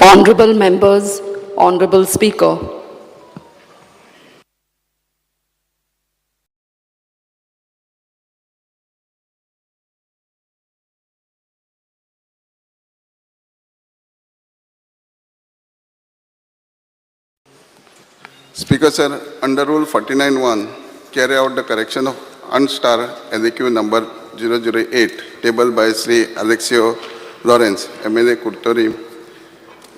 Honorable members, Honorable Speaker. Speaker sir, under Rule 49(1), carry out the correction of unstar LAQ number 008, tabled by Sri Alexio Lawrence, MLA Kurtori,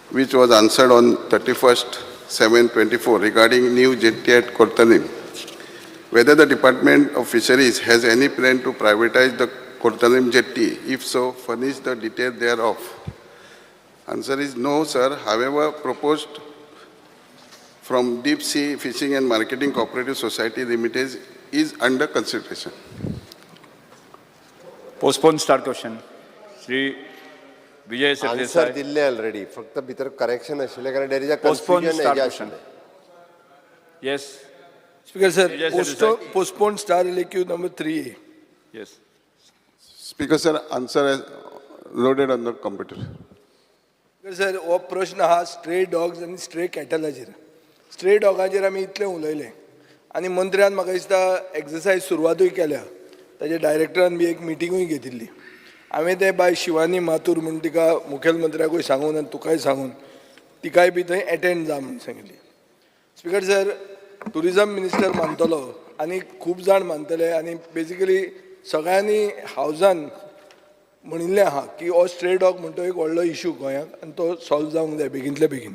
which was answered on 31st/7/24 regarding new jetty at Kortalim. Whether the Department of Fisheries has any plan to privatize the Kortalim jetty? If so, furnish the detail thereof. Answer is no, sir. However, proposed from Deep Sea Fishing and Marketing Cooperative Society Limited is under consideration. Postpone start question. Shri Vijay Answer Sardesai. दिल्ले already. फक्त भितर correction आशिल्ले कारण there is a Postpone confusion. start हेजे question. आशिल्ले. Yes. Speaker sir, Vijay Sardesai. postpone star LAQ number 3A. Yes. Speaker sir, answer is loaded on the computer. Speaker sir, हो प्रश्न हा स्ट्रे डॉग्स आणि stray कॅटलाचेर. Stray डॉगाचेर आमी इतले उलयले आनी मंत्र्यान म्हाका दिसता एक्सरसायज सुरवातूय केल्या. ताजे डायरेक्टरान बी एक मिटिंगूय घेतिल्ली. हांवें ते बाय शिवानी माथूर म्हूण तिका मुखेलमंत्र्याकूय सांगून आनी तुकाय सांगून तिकाय बी थंय एटेंड जा म्हणून सांगिल्ली. स्पीकर सर, टुरिजम मिनिस्टर मानतलो आनी खूब जाण मानतले आनी बेजिकली सगळ्यांनी हावजान म्हणिल्लें आहा की हो स्ट्रे डॉग म्हणटा एक व्हडलो इशू गोंयांत आनी तो सॉल्व जावंक जाय बेगिनतले बेगीन.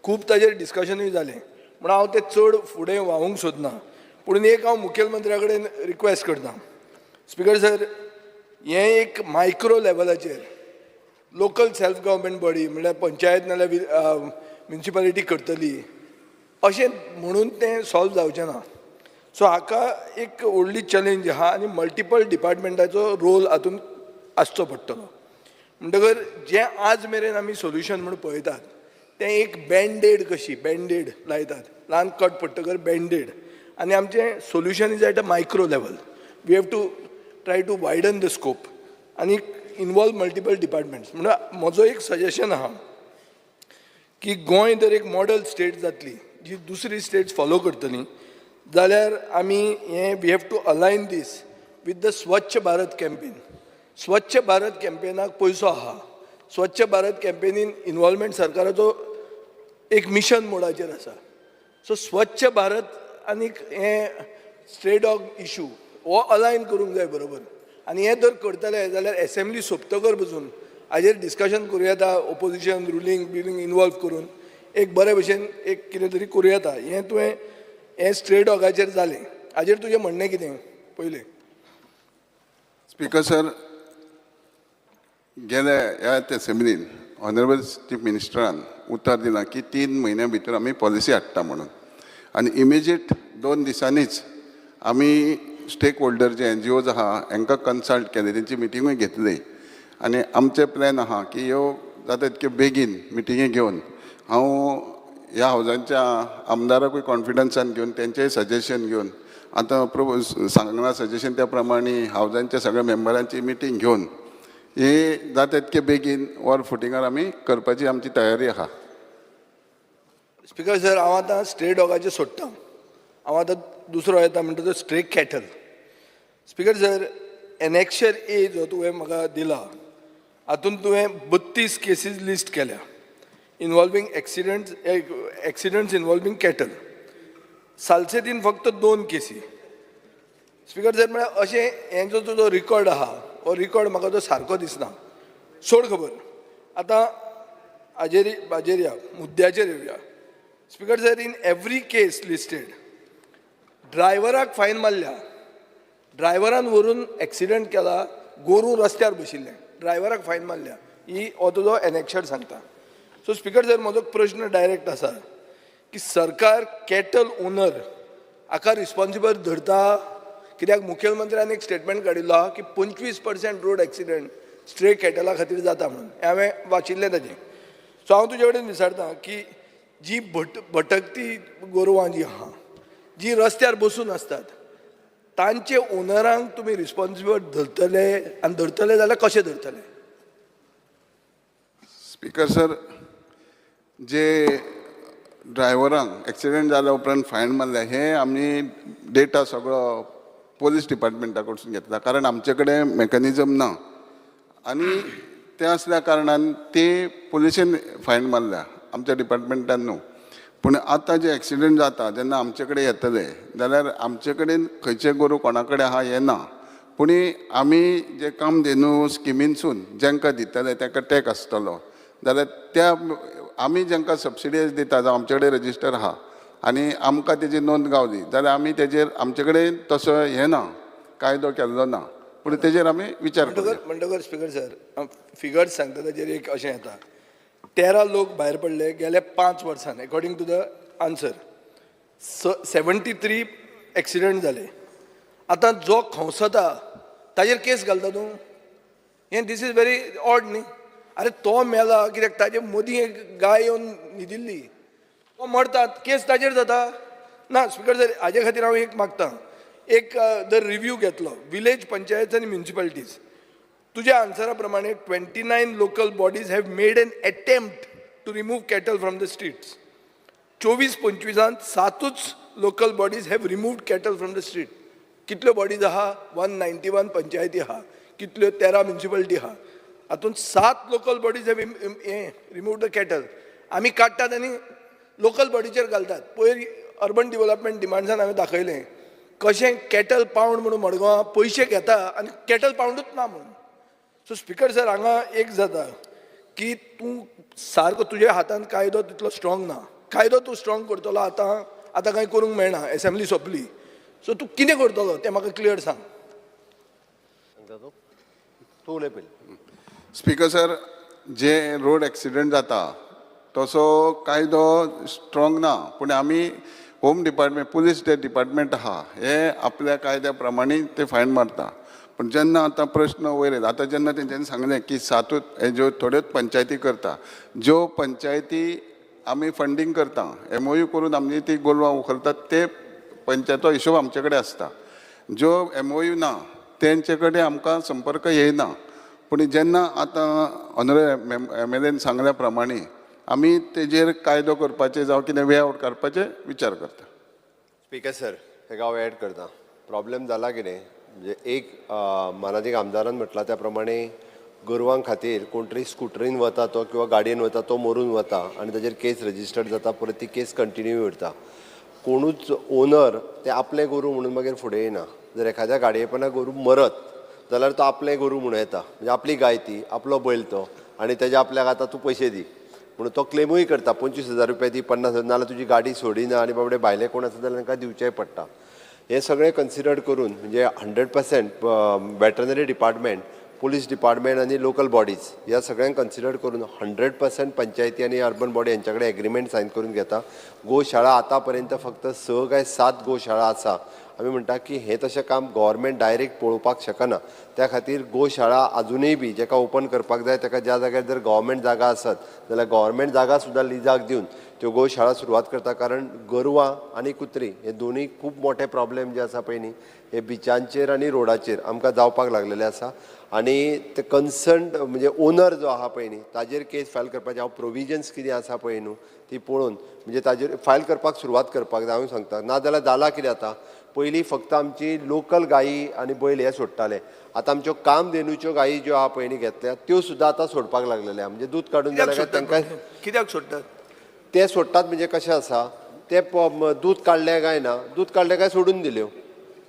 खूब ताजेर डिस्कशनूय जालें म्हण हांव तें चड फुडें व्हांवूंक सोदना. पूण एक हांव मुखेलमंत्र्या कडेन रिक्वेस्ट करतां. स्पीकर सर, हें एक मायक्रो लेवलाचेर लोकल सेल्फ गव्हर्मेंट बॉडी म्हणल्यार पंचायत नाल्यार म्युनिसिपालिटी करतली अशें म्हणून तें सॉल्व जावचें ना. सो हाका एक व्हडली चॅलेंज आहा आनी मल्टिपल डिपार्टमेंटाचो रोल हातूंत आसचो पडटलो. म्हणटकर जें आज मेरेन आमी सोल्युशन म्हणून पळयतात तें एक बँडेड कशी बँडेड लायतात, ल्हान कट पडटकर बँडेड, आनी आमचें solution is at a micro level. We have to try to widen the scope आनी इनवॉल्व मल्टिपल डिपार्टमेंट्स. म्हणून म्हजो एक सजेशन आहा की गोंय जर एक मॉडल स्टेट जातली जी दुसरी स्टेट्स फॉलो करतली जाल्यार आमी हें we have to align this with the Swachh Bharat campaign. स्वच्छ भारत कॅम्पेनाक पयसो आहा. स्वच्छ भारत कॅम्पेनीन इनवॉल्वमेंट सरकाराचो एक मिशन मोडाचेर आसा. सो स्वच्छ भारत आनी हें स्ट्रे डॉग इशू हो अलायन करूंक जाय बरोबर. आनी हें जर करतले जाल्यार एसेंब्ली सोंपतकर बसून हाजेर डिस्कशन करूं येता. ओपोजिशन रुलींग बिलींग इनवॉल्व करून एक बरे भशेन एक कितें तरी करूं येता. हें तुवें हें स्ट्रे डॉगाचेर जालें. हाजेर तुजें म्हणणें कितें पयलें? स्पीकर सर, गेल्या ह्या असेंब्लीन ऑनरेबल चीफ मिनिस्टरान उतर दिलां की 3 म्हयन्या भितर आमी पॉलिसी हाडटा म्हणून. आनी इमिजिएट 2 दिसांनीच आमी स्टेक होल्डर जे NGOज आहा हांकां कन्सल्ट केले, तेंची मिटिंगूय घेतली आनी आमचे प्लॅन आहा की ह्यो जाता तितके बेगीन मिटिंगे घेवन हांव ह्या हावजांच्या आमदाराकूय कॉन्फिडन्सान घेवन तेंचेय सजेशन घेवन आतां सांगलां सजेशन त्या प्रमाणे हावजांच्या सगळ्या मेंबरांची मिटींग घेवन हे जाता तितके बेगीन वर फुटिंगार आमी करपाची आमची तयारी आहा. स्पीकर सर, हांव आतां स्ट्रे डॉगाचें सोडटां. हांव आतां दुसरो येता म्हणटा तो stray cattle. Speaker sir, annexure A जो तुवें म्हाका दिला हातूंत तुवें 32 केसीस लिस्ट केल्या इनवॉल्विंग एक्सिडंट्स इनवॉल्विंग कॅटल. सालसेतीन फक्त 2 केसी. स्पीकर सर, म्हळ्यार अशें हेंचो जो रिकॉर्ड आहा हो रिकॉर्ड म्हाका तो सारको दिसना. सोड खबर. आतां हाजेर या मुद्द्याचेर येवया. Speaker sir, in every case listed ड्रायव्हराक फायन मारल्या. ड्रायव्हरान व्हरून एक्सिडंट केला, गोरू रस्त्यार बशिल्लें, ड्रायव्हराक फायन मारल्या. ही हो तुजो एनेक्शर सांगता. सो स्पीकर सर, म्हजो प्रश्न डायरेक्ट आसा की सरकार कॅटल ओनर हाका रिस्पॉन्सिबल धरता? कित्याक मुखेलमंत्र्यान एक स्टेटमेंट काडिल्लो आहा की 25% रोड एक्सिडंट स्ट्रे कॅटला खातीर जाता म्हणून. हांवें वाचिल्लें ताजें. सो हांव तुजे कडेन विचारतां की जी भटकती गोरवां जी आहा जी रस्त्यार बसून असतात तांचे ओनरांक तुमी रिस्पॉन्सिबल धरतले आनी धरतले जाल्यार कशें धरतले? स्पीकर सर, जे ड्रायव्हरांक एक्सिडेंट जाल्या उपरांत फायन मारल्या हे आमी डेटा सगळो पोलीस डिपार्टमेंटा कडसून घेतला, कारण आमचे कडेन मेकॅनिजम ना आनी ते असल्या कारणान ते पुलिशेन फायन मारल्या, आमच्या डिपार्टमेंटान न्हू. पूण आतां जे एक्सिडेंट जाता जेन्ना आमचे कडेन येतले जाल्यार आमचे कडेन खंयचे गोरू कोणा कडेन आहा हें ना, पूण आमी जे कामधेनू स्किमीनसून जेंकां दितले तांकां टॅक आसतलो जाल्यार त्या आमी जेंकां सबसिडीज दिता जावं आमचे कडेन रजिस्टर आहा आनी आमकां तेजी नोंद गावली जाल्यार आमी तेजेर आमचे कडेन तसो हें ना, कायदो केल्लो ना, पूण तेजेर आमी विचार करता. म्हणटकर स्पिकर सर फिगर्स सांगता ताजेर एक अशें येता 13 लोक भायर पडले गेल्या 5 वर्सान according to the answer 73 accident जाले. आतां जो खवसता ताजेर केस घालता तूं, हें दीस इज व्हेरी ऑड न्ही. अरे तो मेला कित्याक ताजे मदीं एक गाय येवन न्हिदिल्ली, तो मरता, केस ताजेर जाता ना. स्पिकर सर हाजे खातीर हांव एक मागतां, एक जर रिव्ह्यू घेतलो विलेज पंचायत आनी म्युन्सिपालिटीज, तुज्या आन्सरा प्रमाणे 29 local bodies have made an attempt to remove cattle from the streets. 24-25 7च local bodies have removed cattle from the street. कितल्यो बॉडीज आहा? 191 पंचायती आहा, कितल्यो 13 म्युन्सिपालिटी आहा. हातूंत 7 local bodies have remove the cattle. आमी काडटात आनी लोकल बॉडीचेर घालतात. पयर अर्बन डेव्हलपमेंट डिमांड्सान हांवें दाखयलें कशें कॅटल पावंड म्हणून मडगांवां पयशे घेता आनी कॅटल पावंडूच ना म्हणून. सो स्पिकर सर हांगा एक जाता की तूं सारको तुज्या हातांत कायदो तितलो स्ट्रॉंग ना. कायदो तूं स्ट्रॉंग करतलो आतां कांय करूंक मेळना, एसेंब्ली सोंपली. सो तूं कितें करतलो तें म्हाका क्लियर सांग. तूं उलय पयलीं. स्पिकर सर, जे रोड एक्सिडेंट जाता तसो कायदो स्ट्रॉंग ना, पूण आमी होम डिपार्टमेंट पुलीस जे डिपार्टमेंट आहा हे आपल्या कायद्या प्रमाणे ते फायन मारता. पूण जेन्ना आतां प्रश्न वयर येता, आतां जेन्ना तेंच्यांनी सांगलें की 7 ज्यो थोड्योच पंचायती करता, ज्यो पंचायती आमी फंडींग करता, MOU करून आमी ती गोरवां उखलतात, ते पंचायतो हिशोब आमचे कडेन आसता. ज्यो MOU ना तेंचे कडेन आमकां संपर्क येयना. पूण जेन्ना आतां ऑनरेबल MLAन सांगल्या प्रमाणे आमी तेजेर कायदो करपाचे जावं कितें वे आवट काडपाचे विचार करता. स्पिकर सर हेका हांव एड करता. प्रॉब्लेम जाला कितें म्हणजे एक मानाजीक आमदारान म्हटलां त्या प्रमाणे गोरवां खातीर कोण तरी स्कुटरीन वता तो किंवा गाडयेन वता तो मरून वता आनी ताजेर केस रजिस्टर्ड जाता, परत ती केस कंटिन्यू उरता. कोणूच ओनर ते आपले गोरू म्हणून मागीर फुडें येना. जर एखाद्या गाडयेपणा गोरू मरत जाल्यार तो आपले गोरू म्हणून येता, म्हणजे आपली गाय ती, आपलो बैल तो, आनी तेजे आपल्याक आतां तूं पयशे दी म्हणून तो क्लेमूय करता. 25,000 रुपया दी, 50,000, नाल्यार तुजी गाडी सोडिना आनी बाबडे भायले कोण आसा जाल्यार तांकां दिवचेय पडटा. हे सगळें कन्सिडर करून म्हणजे 100% वेटरनरी डिपार्टमेंट, पुलीस डिपार्टमेंट आनी लोकल बॉडीज ह्या सगळ्यांक कन्सिडर करून 100% पंचायती आनी अर्बन बॉडी यांच्या कडेन एग्रीमेंट सायन करून घेता. गोशाळा आतां पर्यंत फक्त 6 काय 7 गोशाळा आसा. आमी म्हणटा की हें तशें काम गव्हर्मेंट डायरेक्ट पळोवपाक शकना. त्या खातीर गोशाळा आजुनूय बी जेका ओपन करपाक जाय ताका ज्या जाग्यार जर गव्हर्मेंट जागा आसत जाल्यार गव्हर्मेंट जागा सुद्दां लिजाक दिवन त्यो गोशाळा सुरवात करता. कारण गोरवां आनी कुत्री हे दोनूय खूब मोठे प्रॉब्लेम जे आसा पळय न्ही हे बिचांचेर आनी रोडाचेर आमकां जावपाक लागलेले आसा. आनी ते कन्सर्न म्हणजे ओनर जो आहा पळय न्ही ताजेर केस फायल करपाचे हांव प्रोविजन्स कितें आसा पळय न्हू ती पळोवन म्हणजे ताजेर फायल करपाक सुरवात करपाक जाय. हांव सांगता नाजाल्यार जाला कितें आतां पयलीं फक्त आमची लोकल गायी आनी बैल हे सोडटाले. आतां आमच्यो कामधेनूच्यो गायी ज्यो आहा पळय न्ही घेतल्या त्यो सुद्दां आतां सोडपाक लागलेल्या. म्हणजे दूद काडून जाल्यार तांकां कित्याक सोडटात ते सोडटात म्हणजे कशें आसा ते दूद काडलें काय ना, दूद काडलें काय सोडून दिल्यो.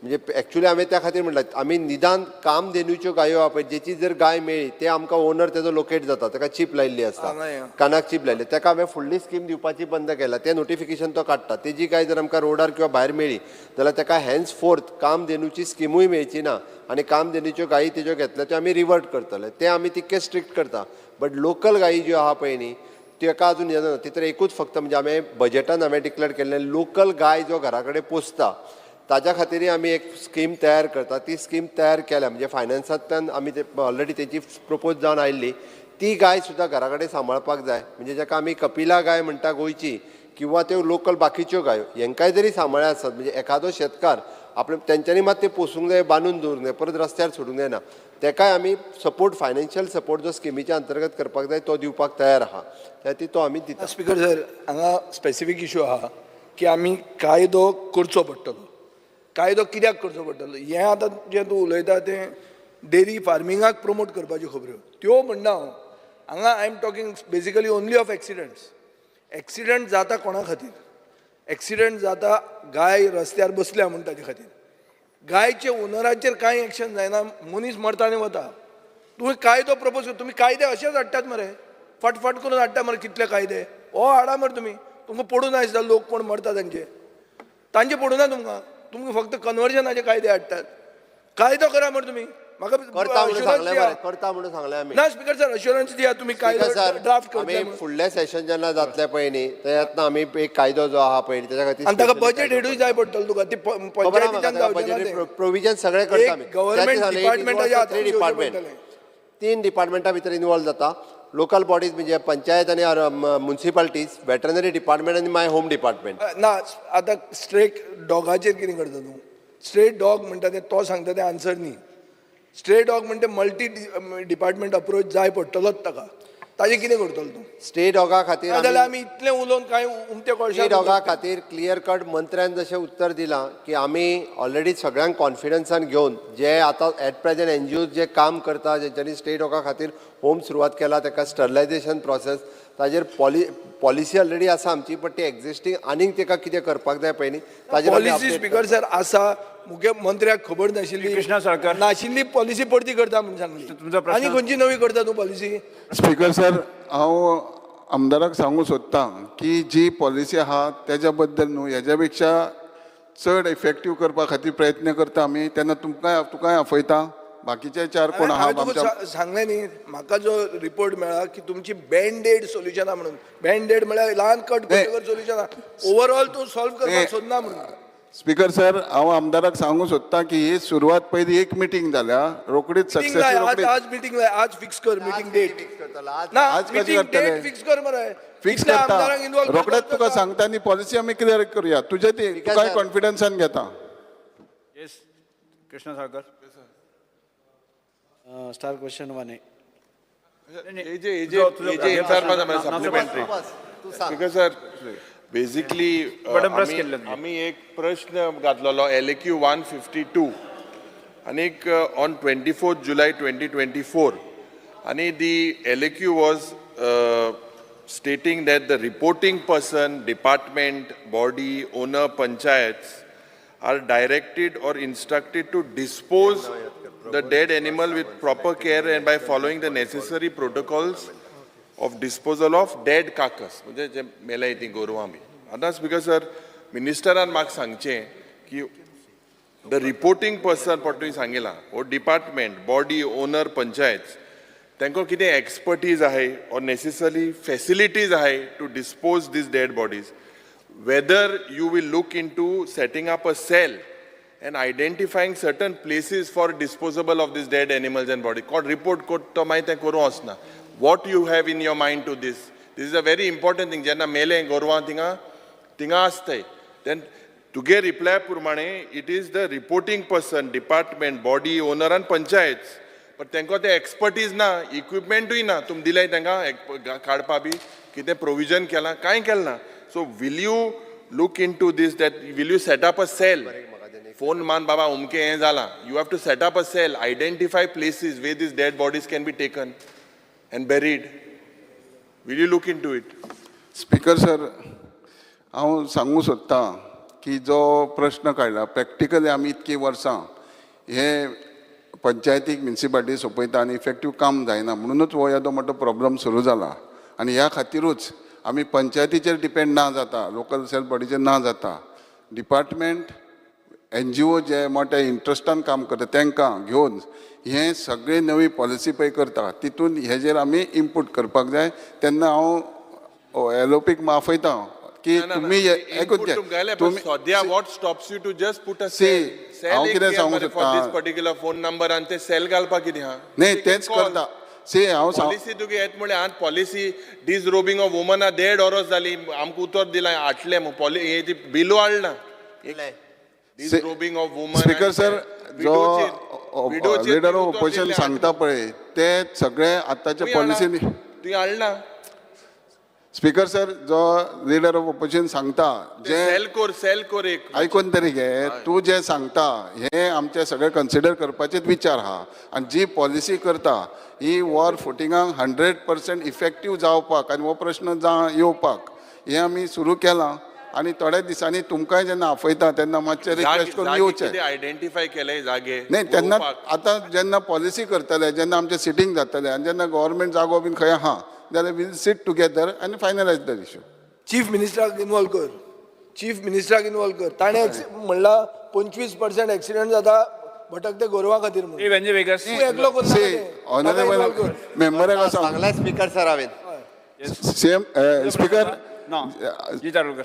म्हणजे एक्चुली हांवें त्या खातीर म्हणलां आमी निदान कामधेनूच्यो गायो आहा पळय जेची जर गाय मेळ्ळी ते आमकां ओनर तेजो लोकेट जाता, ताका चीप लायिल्ली आसता, कानाक चीप लायिल्ली, ताका हांवें फुडली स्कीम दिवपाची बंद केला. तें नोटिफिकेशन तो काडटा. तेजी गाय जर आमकां रोडार किंवा भायर मेळ्ळी जाल्यार ताका हॅन्स फोर्थ कामधेनूची स्किमूय मेळची ना आनी कामधेनूच्यो गायी तेज्यो घेतल्या त्यो आमी रिवर्ट करतले. ते आमी तितके स्ट्रिक्ट करता. बट लोकल गायी ज्यो आहा पळय न्ही ताका अजून येना. ती तर एकूच फक्त म्हणजे हांवें बजेटान हांवें डिक्लेअर केल्लें लोकल गाय जो घरा कडेन पोसता ताज्या खातीर आमी एक स्कीम तयार करता. ती स्कीम तयार केल्या म्हणजे फायनान्सांतल्यान आमी ते ऑलरेडी तेची प्रपोज जावन आयिल्ली. ती गाय सुद्दां घरा कडेन सांबाळपाक जाय. म्हणजे जाका आमी कपिला गाय म्हणटा गोंयची किंवा त्यो लोकल बाकीच्यो गायो हेंकाय जरी सांबाळ्या आसत म्हणजे एखादो शेतकार आपले तेंच्यांनी मात ते पोसूंक जाय, बांदून दवरूंक जाय, परत रस्त्यार सोडूंक जायना. तेकाय आमी सपोर्ट फायनान्शियल सपोर्ट जो स्किमीच्या अंतर्गत करपाक जाय तो दिवपाक तयार आहा त्या ती तो आमी दिता. स्पीकर सर हांगा स्पेसिफीक इशू आहा की आमी कायदो करचो पडटलो. कायदो कित्याक करचो पडटलो हें आतां जें तूं उलयता तें डेरी फार्मिंगाक प्रमोट करपाच्यो खबऱ्यो त्यो म्हणना हांव. हांगा I am talking basically only of एक्सिडंट्स. Accident जाता कोणा खातीर? एक्सिडंट जाता गाय रस्त्यार बसल्या म्हण ताचे खातीर. गायचे ओनराचेर कांय एक्शन जायना, मनीस मरता आनी वता. तुवें कायदो प्रपोज कर. तुमी कायदे अशेच हाडटात मरे, फटफट करून हाडटा मरे कितले कायदे. हो हाडा मरे तुमी. तुमकां पडूं ना दिसता लोक कोण मरता तांचे पडूं ना तुमकां. तुमकां फक्त कन्वर्जनाचे कायदे हाडटात. कायदो करा मरे तुमी. म्हाका करता म्हणून सांगलें मरे, करता म्हणून सांगलें आमी. ना स्पीकर सर अश्युरन्स दिया तुमी कायदो ड्राफ्ट आमी करता. फुडलें सेशन जेन्ना जातलें पळय न्ही तेन्ना आमी एक कायदो जो आहा पळय त्याच्या खातीर आनी ताका बजेट हेडूय जाय पडटलो तुका. ती पंचायतीच्यान जावचें ना तें. प्रोविजन सगळें करता आमी. एक गव्हर्नमेंट डिपार्टमेंटाच्या हातांत थ्री घेवचें डिपार्टमेंट पडटलें. 3 डिपार्टमेंटा भितर इन्वॉल्व जाता. लोकल बॉडीज म्हणजे पंचायत आनी म्युन्सिपालिटीज, वेटरनरी डिपार्टमेंट आनी माय होम डिपार्टमेंट. ना आतां स्ट्रेट डॉगाचेर कितें करता तूं? स्ट्रेट डॉग म्हणटा तें तो सांगता तें आन्सर न्ही. स्ट्रेट डॉग म्हणटा मल्टी डिपार्टमेंट अप्रोच जाय पडटलोच ताका. ताजें कितें करतलो तूं? स्टे डॉगा खातीर नाजाल्यार आमी इतलें उलोवन कांय उमते स्टे कळशाक डॉगा खातीर क्लियर कट मंत्र्यान जशें उत्तर दिलां की आमी ऑलरेडी सगळ्यांक कॉन्फिडन्सान घेवन जे आतां एट प्रेझेंट एनजीओ जे काम करता जेंच्यांनी स्टे डॉगा खातीर होम सुरवात केला ताका स्टरलायझेशन प्रोसेस ताजेर पॉलिसी ऑलरेडी आसा आमची. पण ती एक्झिस्टींग आनीक ताका कितें करपाक जाय पळय न्ही ताजेर पॉलिसी स्पीकर सर आसा. मुख्यमंत्र्याक खबर नाशिल्ली. कृष्णा साळकार. नाशिल्ली पॉलिसी परती करता म्हणून तुमचो सांगली. प्रश्न- आनी खंयची नवी करता तूं पॉलिसी? स्पीकर सर हांव आमदाराक सांगूं सोदतां की जी पॉलिसी आहा तेज्या बद्दल न्हू हेज्या पेक्षा चड इफेक्टीव करपा खातीर प्रयत्न करता आमी. तेन्ना तुकाय आपयता. बाकीचे 4 कोण आहा हांवें आमच्या तुका सांगलें न्ही म्हाका जो रिपोर्ट मेळ्ळा की तुमची बँडेड सोल्युशना म्हणून. बँडेड म्हळ्यार ल्हान कट करतकर सोल्युशना ओवरऑल तूं सॉल्व करपाक सोदना म्हणून. स्पीकर सर हांव आमदाराक सांगूं सोदतां की ही सुरवात पयली एक मिटींग जाल्या रोकडीच मीटिंग जाय सक्सेस आज मीटिंग जाय. आज फिक्स कर मीटिंग डेट. ना आज कशी मीटिंग करतले? डेट फिक्स कर मरे. फिक्स इतल्या आमदारांक करता involve रोखडेच करता तुका का? सांगता आनी पॉलिसी आमी क्लियर करुया. तुजे ती तुकाय कॉन्फिडन्सान घेता. Yes Krishna Salkar. Star question 1A. Supplementary speaker sir basically button press केल्लें तुमी. आमी एक प्रश्न घातलेलो LAQ 152 आनीक ऑन 24 जुलय 2024 आणि दी LAQ was stating that the reporting person, department, body, owner, panchayats are directed or instructed to dispose the dead animal with proper care and by following the necessary protocols of disposal of dead carcass. म्हणजे जे मेलाय ती गोरवां बी. आतां speaker sir मिनिस्टरान म्हाका सांगचें की the reporting person पट तुवें सांगिलां हो डिपार्टमेंट, बॉडी, ओनर, पंचायत तांकां कितें एक्सपर्टीज आहे or necessarily facilities आहे to dispose these dead bodies. Whether you will look into setting up a cell and identifying certain places for disposal of these dead animals and bodies. Court report to माहिती करूं वचना. What you have in your mind to this? This is a very important thing. जेन्ना मेले गोरवां थिंगा आसताय. Then तुगे reply प्रमाणे it is the reporting person, department, body, owner and panchayats. पण तांकां ते एक्सपर्टीज ना, इक्विपमेंटूय ना. तुम दिलाय तांकां काडपा बी कितें प्रोविजन केलां कांय केलें ना. So will you look into this that will you set up a cell? Phone मान बाबा उमके हें जालां. You have to set up a cell, identify places way these dead bodies can be taken and buried. Will you look into it? Speaker sir हांव सांगूं सोदतां की जो प्रश्न काडला प्रॅक्टिकली आमी इतकीं वर्सां हे पंचायतीक म्युन्सिपालिटी सोंपयता आनी इफेक्टीव काम जायना म्हणूनच हो येदो मोठो प्रॉब्लम सुरू जाला. आनी ह्या खातीरूच आमी पंचायतीचेर डिपेंड ना जाता, लोकल सेल्फ बॉडीचेर ना जाता. डिपार्टमेंट, NGO जे मोठ्या इंट्रस्टान काम करता तांकां घेवन हे सगळे नवी पॉलिसी पळय करता तितून हेजेर आमी इनपूट करपाक जाय. तेन्ना हांव LOPक माफयता की तुमी सद्या what stops you to just put a See, cell हांव एक कितें दिया सांगूं मरे for सोदतां? this particular phone number and ते सेल घालपाक कितें हा? नाही तेच करता. सी हांव पॉलिसी तुगे येत म्हळ्यार आज policy disrobing of woman are dead horse जाली आमकां उतर दिलां हाटले हे बिलो हाडना. Disrobing of woman speaker sir जो विडोचेर लिडर ऑफ उतर ऑपोजिशन दिल्ले सांगता पळय ते सगळे आतांच्या पॉलिसीनी तुवें हाडला स्पीकर सर जो लिडर ऑफ ऑपोजिशन सांगता जे सेल कोर एक आयकून तरी घे तूं जे सांगता हे आमचे सगळे कन्सिडर करपाचेच विचार आहा आनी जी पॉलिसी करता ही वॉर फुटिंगाक 100% इफेक्टीव जावपाक आनी हो प्रश्न येवपाक हे आमी सुरू केलां आनी थोड्या दिसांनी तुमकांय जेन्ना आपयता तेन्ना मातशें रिक्वेस्ट करून येवचें आयडेंटिफाय केले जागे नाही तेन्ना उलोवपाक. आतां जेन्ना पॉलिसी करतले जेन्ना आमचें सिटींग जातलें आनी जेन्ना गव्हर्मेंट जागो बीन खंय आहा जाल्यार वील सीट टुगेदर आनी फायनलायज द इश्यू चीफ मिनिस्टराक इन्वॉल्व कर चीफ मिनिस्टराक इन्वॉल्व कर ताणें म्हणला 25% एक्सिडेंट जाता भटकते गोरवां खातीर म्हणून वेंजे वेगस तूं एकलो करना कितें? ताका ऑनरेबल involve कर. मेंबराक असं सांगला स्पीकर सर हांवें सेम स्पीकर ना जी चालूकर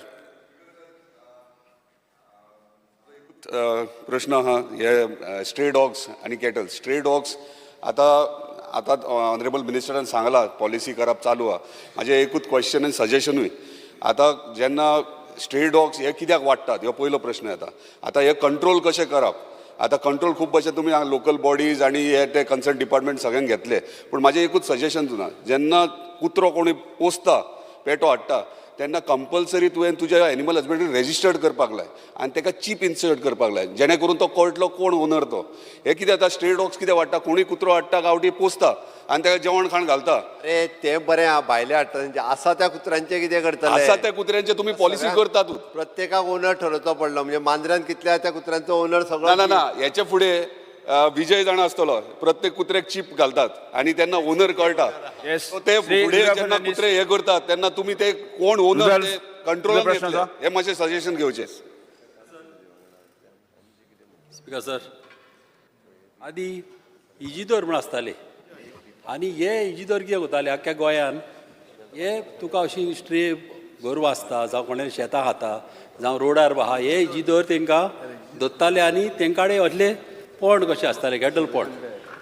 प्रश्न आहा हे स्ट्रे डॉग्स आणि कॅटल स्ट्रे डॉग्स आता ऑनरेबल मिनिस्टरान सांगला पॉलिसी करप चालू आहा म्हाजें एकूच क्वेश्चन आनी सजेशनूय आतां जेन्ना स्ट्रे डॉग्स हे कित्याक वाडटात हो पयलो प्रश्न येता आतां हे कंट्रोल कशें करप आतां कंट्रोल खूब भशेन तुमी लोकल बॉडीज आनी हे ते कन्सर्न डिपार्टमेंट सगळ्यांक घेतले पूण म्हाजें एकूच सजेशन तुना जेन्ना कुत्रो कोणी पोसता पेटो हाडटा तेन्ना कंपल्सरी तुवें तुज्या एनिमल हजबंड्री रेजिस्टर्ड करपाक लाय आनी ताका चीप इन्सर्ट करपाक लाय जेणे करून तो कळटलो कोण ओनर तो हे कितें जाता स्ट्रे डॉग्स कितें वाडटा कोणूय कुत्रो हाडटा गांवठी पोसता आनी ताका जेवण खाण घालता अरे ते बरें आहा भायले हाडटा तेंचे आसा त्या कुत्र्यांचे कितें करतले आसा त्या कुत्र्यांचे तुमी पॉलिसी करतात प्रत्येकाक ओनर ठरवचो पडलो म्हणजे मांद्र्यान कितल्या त्या कुत्र्यांचो ओनर ना सगळो ना ना हेचे फुडें विजय जाण आसतलो प्रत्येक कुत्र्याक चीप घालतात आणि त्यांना ओनर कळटा Yes. So ते श्री फुडें दुर्गा जेन्ना फर्नांडीस. कुत्रे हे करतात तेन्ना तुम्ही ते कोण ओनर दुसरा- ते कंट्रोलान दुसरा प्रश्न घेतले आसा? हे मातशें सजेशन घेवचें स्पीकर सर आदी इजिदोर म्हण आसताले आनी हे इजिदोर कितें करताले आख्ख्या गोंयान हे तुका अशी स्ट्रे गोरवां आसता जावं कोणें शेतां खाता जावं रोडार आहा हे इजिदोर तांकां धरताले आनी तेंकां कडेन असले पोंड कशें आसताले कॅटल पोंड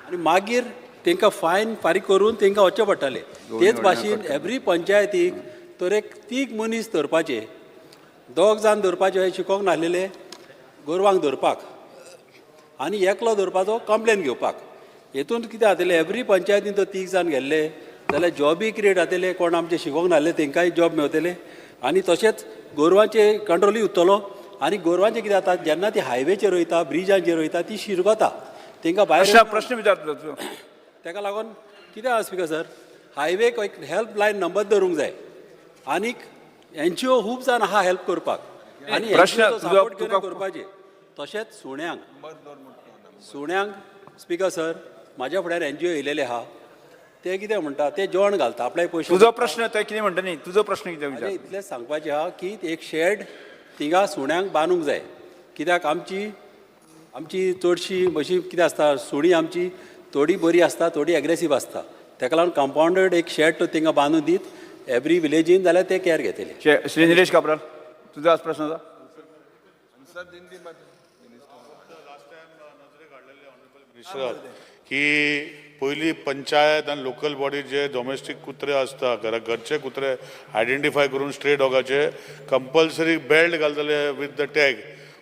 आनी मागीर तांकां फायन फारीक करून तांकां वचचें पडटालें तेच भाशेन एवरी पंचायतीक तर एक 3 मनीस धरपाचे 2 जाण धरपाचे हे शिकोंक नासलेले गोरवांक धरपाक आनी एकलो धरपाचो कंप्लेन घेवपाक हेतून कितें जातलें एवरी पंचायतीन तो 3 जाण गेल्ले जाल्यार जॉबूय क्रिएट जातले कोण आमचे शिकोंक नासले तांकांय जॉब मेळटले आनी तशेंच गोरवांचे कंट्रोलूय उरतलो आनी गोरवांचें कितें जाता जेन्ना ती हायवेचेर वयता ब्रिजांचेर वयता ती शिरगता तांकां भायर प्रश्न विचारतो तूं. ताका लागून कितें आसा स्पीकर सर हायवेक एक हेल्पलायन नंबर धरूंक जाय आनीक NGO खूब जाण आहा हेल्प करपाक आनी प्रश्न NGO चो तुजो- support तुका- करपाचें तशेंच सुण्यांक स्पीकर सर म्हाज्या फुड्यान NGO येयलेले आहा ते कितें म्हणटा ते जेवण घालता आपल्याक पयशे तुजो प्रश्न ते कितें म्हणटा न्ही तुजो प्रश्न कितें आनी विचार इतलेंच सांगपाचें आहा की एक शेड थिंगा सुण्यांक बांदूंक जाय कित्याक आमची चडशी अशी कितें आसता सुणी आमची थोडी बरी आसता थोडी एग्रेसीव आसता ताका लागून कंपाउंडेड एक शेड तो थिंगा बांदून दीत एवरी विलेजीन जाल्यार ते केअर घेतले श्री निलेश काब्राल तुजो आज प्रश्न आसा की पयलीं पंचायत आनी लोकल बॉडी जे डॉमेस्टीक कुत्रे आसता घरचे कुत्रे आयडेंटिफाय करून स्ट्रे डॉगाचे कंपल्सरी बेल्ट घालतले विथ द टॅग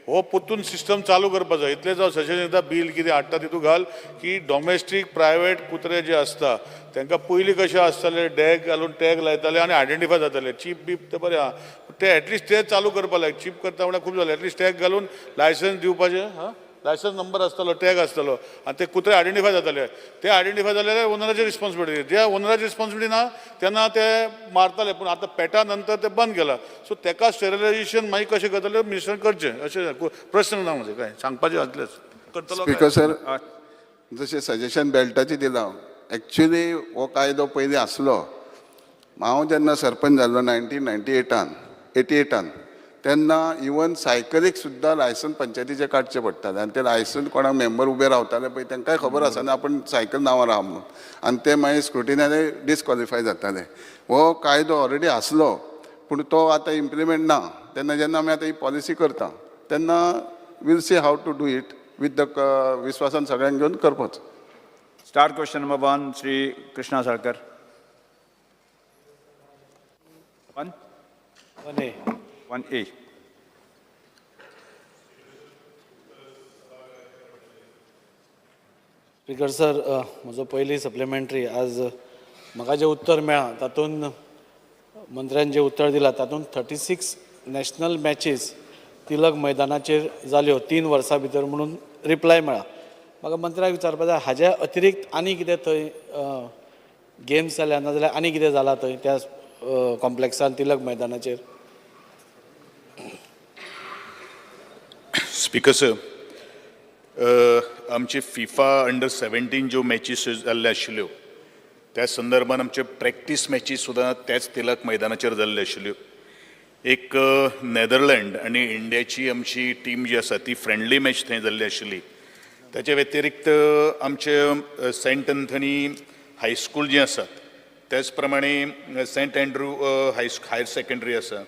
हो पोतून सिस्टम चालू करपाक जाय इतलेंच हांव सजेशन दिता बिल कितें हाडटा तितून घाल की डॉमेस्टीक प्रायवेट कुत्रे जे आसता तांकां पयलीं कशें आसताले डॅग घालून टॅग लायताले आनी आयडेंटिफाय जाताले चीप बीप ते बरें आहा ते एटलिस्ट ते चालू करपाक लायक चीप करता म्हळ्यार खूब जालें एटलिस्ट टॅग घालून लायसन्स दिवपाचें हां लायसन्स नंबर आसतालो टॅग आसतालो आनी ते कुत्रे आयडेंटिफाय जाताले ते आयडेंटिफाय जाल्यार ओनराची रिस्पॉन्सिबिलिटी ज्या ओनराची रिस्पॉन्सिबिलिटी ना तेन्ना ते मारताले पूण आतां पेटा नंतर ते बंद केला सो ताका स्टेरिलायझेशन मागीर कशें करतले मिनिस्टरान करचें अशें प्रश्न ना म्हणजे काय सांगपाचें इतलेंच करतलो स्पीकर सर जशें सजेशन बेल्टाचें दिलां एक्चुली हो कायदो पयलीं आसलो हांव जेन्ना सरपंच जाल्लो 1988 तेन्ना इवन सायकलीक सुद्दां लायसन्स पंचायतीचे काडचे पडटाले आनी ते लायसन्स कोणाक मेंबर उबे रावताले पळय तांकांय खबर आसना आपण सायकल नांवार आहा म्हणून आनी ते मागीर स्क्रुटिनाने डिस्क्वॉलिफाय जाताले हो कायदो ऑलरेडी आसलो पूण तो आतां इम्प्लिमेंट ना तेन्ना जेन्ना आमी आतां ही पॉलिसी करता तेन्ना will see how to do it with the विश्वासान सगळ्यांक घेवन करपाचो star question number 1 Shri Krishna Salkar 1A speaker sir, म्हजो पयली सप्लिमेंटरी आज म्हाका जें उत्तर मेळ्ळा तातूंत मंत्र्यान जें उत्तर दिलां तातूंत 36 नॅशनल मॅचीस तिलक मैदानाचेर जाल्यो 3 वर्सां भितर म्हणून रिप्लाय मेळ्ळा. म्हाका मंत्र्याक विचारपाक जाय हाज्या अतिरिक्त आनी कितें थंय गेम्स जाल्या नाजाल्यार आनी कितें जाला थंय त्या कॉम्प्लेक्सान तिलक मैदानाचेर? स्पीकर सर, आमचे फिफा अंडर 17 ज्यो मॅचीस जाल्ल्यो आशिल्ल्यो त्या संदर्भात आमचे प्रॅक्टीस मॅचीस सुद्दां त्याच तिलक मैदानाचेर जाल्ल्यो आशिल्ल्यो. एक नेदरलँड आनी इंडियाची आमची टीम जी आसा ती फ्रेंडली मॅच थंय जाल्ली आशिल्ली. ताचे व्यतिरिक्त आमचे सेंट अँथनी हायस्कूल जी आसा त्याच प्रमाणे सेंट अँड्रू हायर सेकंडरी आसा,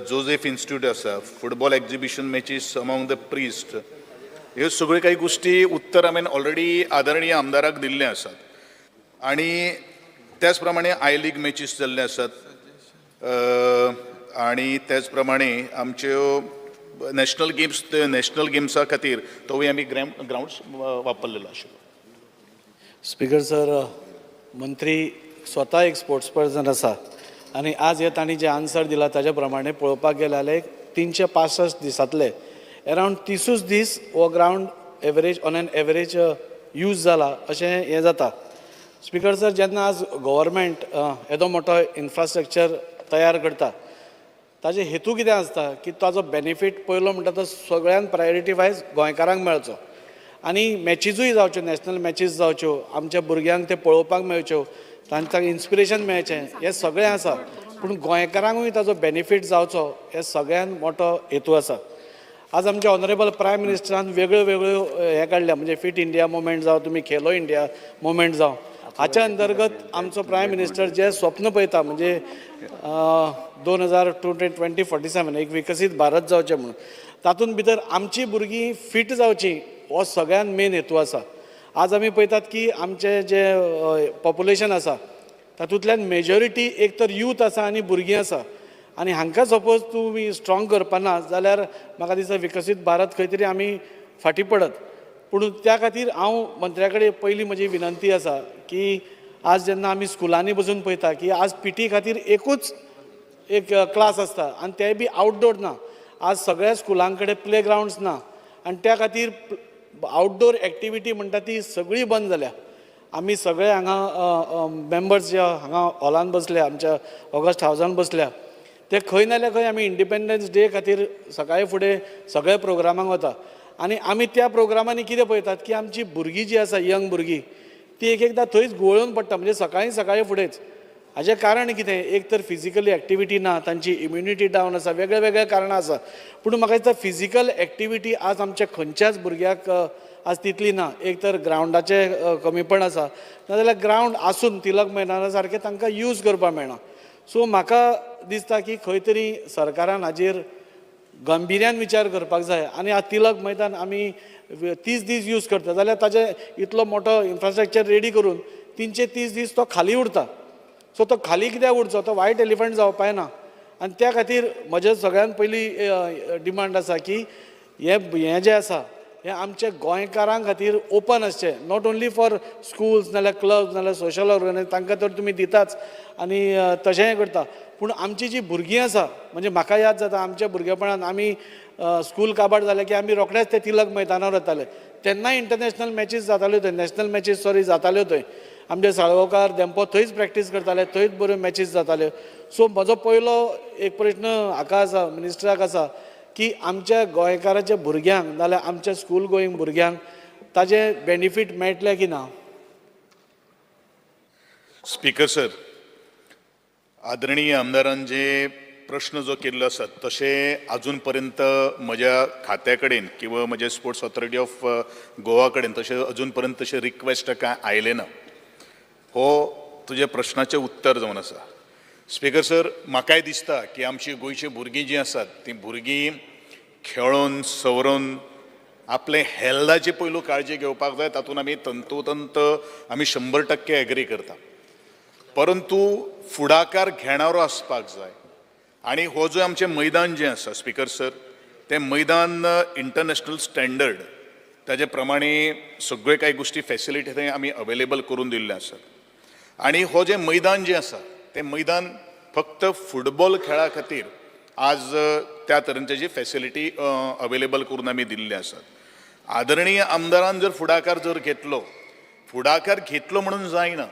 जोसेफ इन्स्टिट्यूट आसा, football exhibition matches among the priest, ह्यो सगळ्यो काही गोष्टी उत्तर हांवें ऑलरेडी आदरणीय आमदाराक दिल्ले आसात. आणि त्याच प्रमाणे आय लीग मॅचीस जाल्ले आसात आणि त्याच प्रमाणे आमच्यो नॅशनल गेम्सा खातीर तोवूय आमी ग्राउंड्स वापरलेलो आशिल्लो. स्पीकर सर, मंत्री स्वता एक स्पोर्ट्स पर्सन आसा आनी आज हे तांणी जे आन्सर दिला ताजे प्रमाणे पळोवपाक गेले जाल्यार 365 दिसांतले अरावंड 30 दीस हो ground average on an average use जाला अशें हें जाता. स्पीकर सर, जेन्ना आज गव्हर्मेंट येदो मोठो इन्फ्रास्ट्रक्चर तयार करता ताजे हेतू कितें आसता की ताजो बेनिफीट पयलो म्हणटा तो सगळ्यान प्रायोरिटी वायज गोंयकारांक मेळचो आनी मॅचीजूय जावच्यो, नॅशनल मॅचीस जावच्यो, आमच्या भुरग्यांक ते पळोवपाक मेळच्यो, तांकां इन्स्पिरेशन मेळचें, हें सगळें आसा. पूण गोंयकारांकूय ताजो बेनिफीट जावचो हे सगळ्यान मोठो हेतू आसा. आज आमच्या ऑनरेबल प्रायम मिनिस्टरान वेगळ्यो वेगळ्यो हे काडल्या, म्हणजे फिट इंडिया मुवमेंट जावं, तुमी खेलो इंडिया मुवमेंट जावं, हाच्या अंतर्गत आमचो प्रायम मिनिस्टर जे स्वप्न पळयता म्हणजे 2047 एक विकसीत भारत जावचें म्हणून, तातूंत भितर आमची भुरगीं फीट जावचीं हो सगळ्यान मेन हेतू आसा. आज आमी पळयतात की आमचें जे पॉप्युलेशन आसा तातूंतल्यान मेजॉरिटी एक तर यूथ आसा आनी भुरगीं आसा आनी हांकां सपोज तुमी स्ट्रॉंग करपाना जाल्यार म्हाका दिसता विकसीत भारत खंय तरी आमी फाटीं पडत. पूण त्या खातीर हांव मंत्र्या कडेन पयली म्हजी विनंती आसा की आज जेन्ना आमी स्कुलांनी बसून पळयता की आज पीटी खातीर एकूच एक क्लास आसता आनी तेय बी आउटडोर ना. आज सगळ्या स्कुलां कडेन प्ले ग्राउंड्स ना आनी त्या खातीर आउटडोर एक्टिविटी म्हणटा ती सगळी बंद जाल्या. आमी सगळे हांगा मेंबर्स जे हांगा हॉलान बसल्या, आमच्या ऑगस्ट हावजान बसल्या, ते खंय नाल्यार खंय आमी इंडिपेंडन्स डे खातीर सकाळी फुडें सगळ्या प्रोग्रामांक वता आनी आमी त्या प्रोग्रामांनी कितें पळयतात की आमची भुरगीं जी आसा, यंग भुरगीं, ती एक एकदां थंयच घुंवळून पडटा, म्हणजे सकाळी फुडेंच. हाजें कारण कितें? एक तर फिजिकली एक्टिविटी ना, तांची इम्युनिटी डावन आसा, वेगळे वेगळे कारणां आसा. पूण म्हाका दिसता फिजिकल एक्टिविटी आज आमच्या खंयच्याच भुरग्याक आज तितली ना. एक तर ग्रावंडाचें कमीपण आसा, नाजाल्यार ग्रावंड आसून तिलक मैदाना सारकें तांकां यूज करपाक मेळना. सो म्हाका दिसता की खंय तरी सरकारान हाजेर गंभीर्यान विचार करपाक जाय आनी हा तिलक मैदान आमी 30 दीस यूज करता जाल्यार ताजे इतलो मोठो इन्फ्रास्ट्रक्चर रेडी करून 330 दीस तो खाली उरता. सो तो खाली कित्याक उरचो? तो वायट एलिफंट जावपाक ना. आनी त्या खातीर म्हजें सगळ्यान पयली डिमांड आसा की हें जें आसा हें आमच्या गोंयकारां खातीर ओपन आसचें, नॉट ओन्ली फॉर स्कुल्स नाल्यार क्लब्स नाल्यार सोशल ऑर्गनायझेशन, तांकां तर तुमी दिताच आनी तशेंय करता. पूण आमची जी भुरगीं आसा, म्हणजे म्हाका याद जाता आमच्या भुरगेपणान आमी स्कूल काबार जाले की आमी रोखडेच ते तिलक मैदानार वताले. तेन्ना इंटरनॅशनल मॅचीस जाताल्यो थंय, नॅशनल मॅचीस जाताल्यो थंय. आमचे साळगांवकार देंपो थंयच प्रॅक्टीस करताले, थंयच बऱ्यो मॅचीस जाताल्यो. सो म्हजो पयलो एक प्रश्न हाका आसा, मिनिस्टराक आसा की आमच्या गोंयकाराच्या भुरग्यांक नाल्यार आमच्या स्कूल गोईंग भुरग्यांक ताजे बेनिफीट मेळटले की ना? स्पीकर सर, आदरणीय आमदारान जे प्रश्न जो केल्लो आसा तशें अजून पर्यंत म्हज्या खात्या कडेन किंवा म्हज्या स्पोर्ट्स ऑथॉरिटी ऑफ गोवा कडेन तशें अजून पर्यंत तशें रिक्वेस्ट काय आयलें ना. हो तुज्या प्रश्नाचें उत्तर जावन आसा. स्पीकर सर, म्हाकाय दिसता की आमची गोंयची भुरगीं जीं आसात तीं भुरगीं खेळून सवरून आपले हेल्थाची पयलू काळजी घेवपाक जाय, तातूंत आमी तंतोतंत आमी 100% एग्री करता. परंतु फुडाकार घेणारो आसपाक जाय. आणि हो जो आमचें मैदान जें आसा स्पीकर सर, तें मैदान इंटरनॅशनल स्टँडर्ड ताजे प्रमाणे सगळे काही गोष्टी फॅसिलिटी थंय आमी अवेलेबल करून दिल्ले आसात आणि हो जे मैदान जे आसा ते मैदान फक्त फुटबॉल खेळा खातीर आज त्या तरेन तेजी फॅसिलिटी अवेलेबल करून आमी दिल्ले आसात आदरणीय आमदारान जर फुडाकार जर घेतलो म्हणून जायना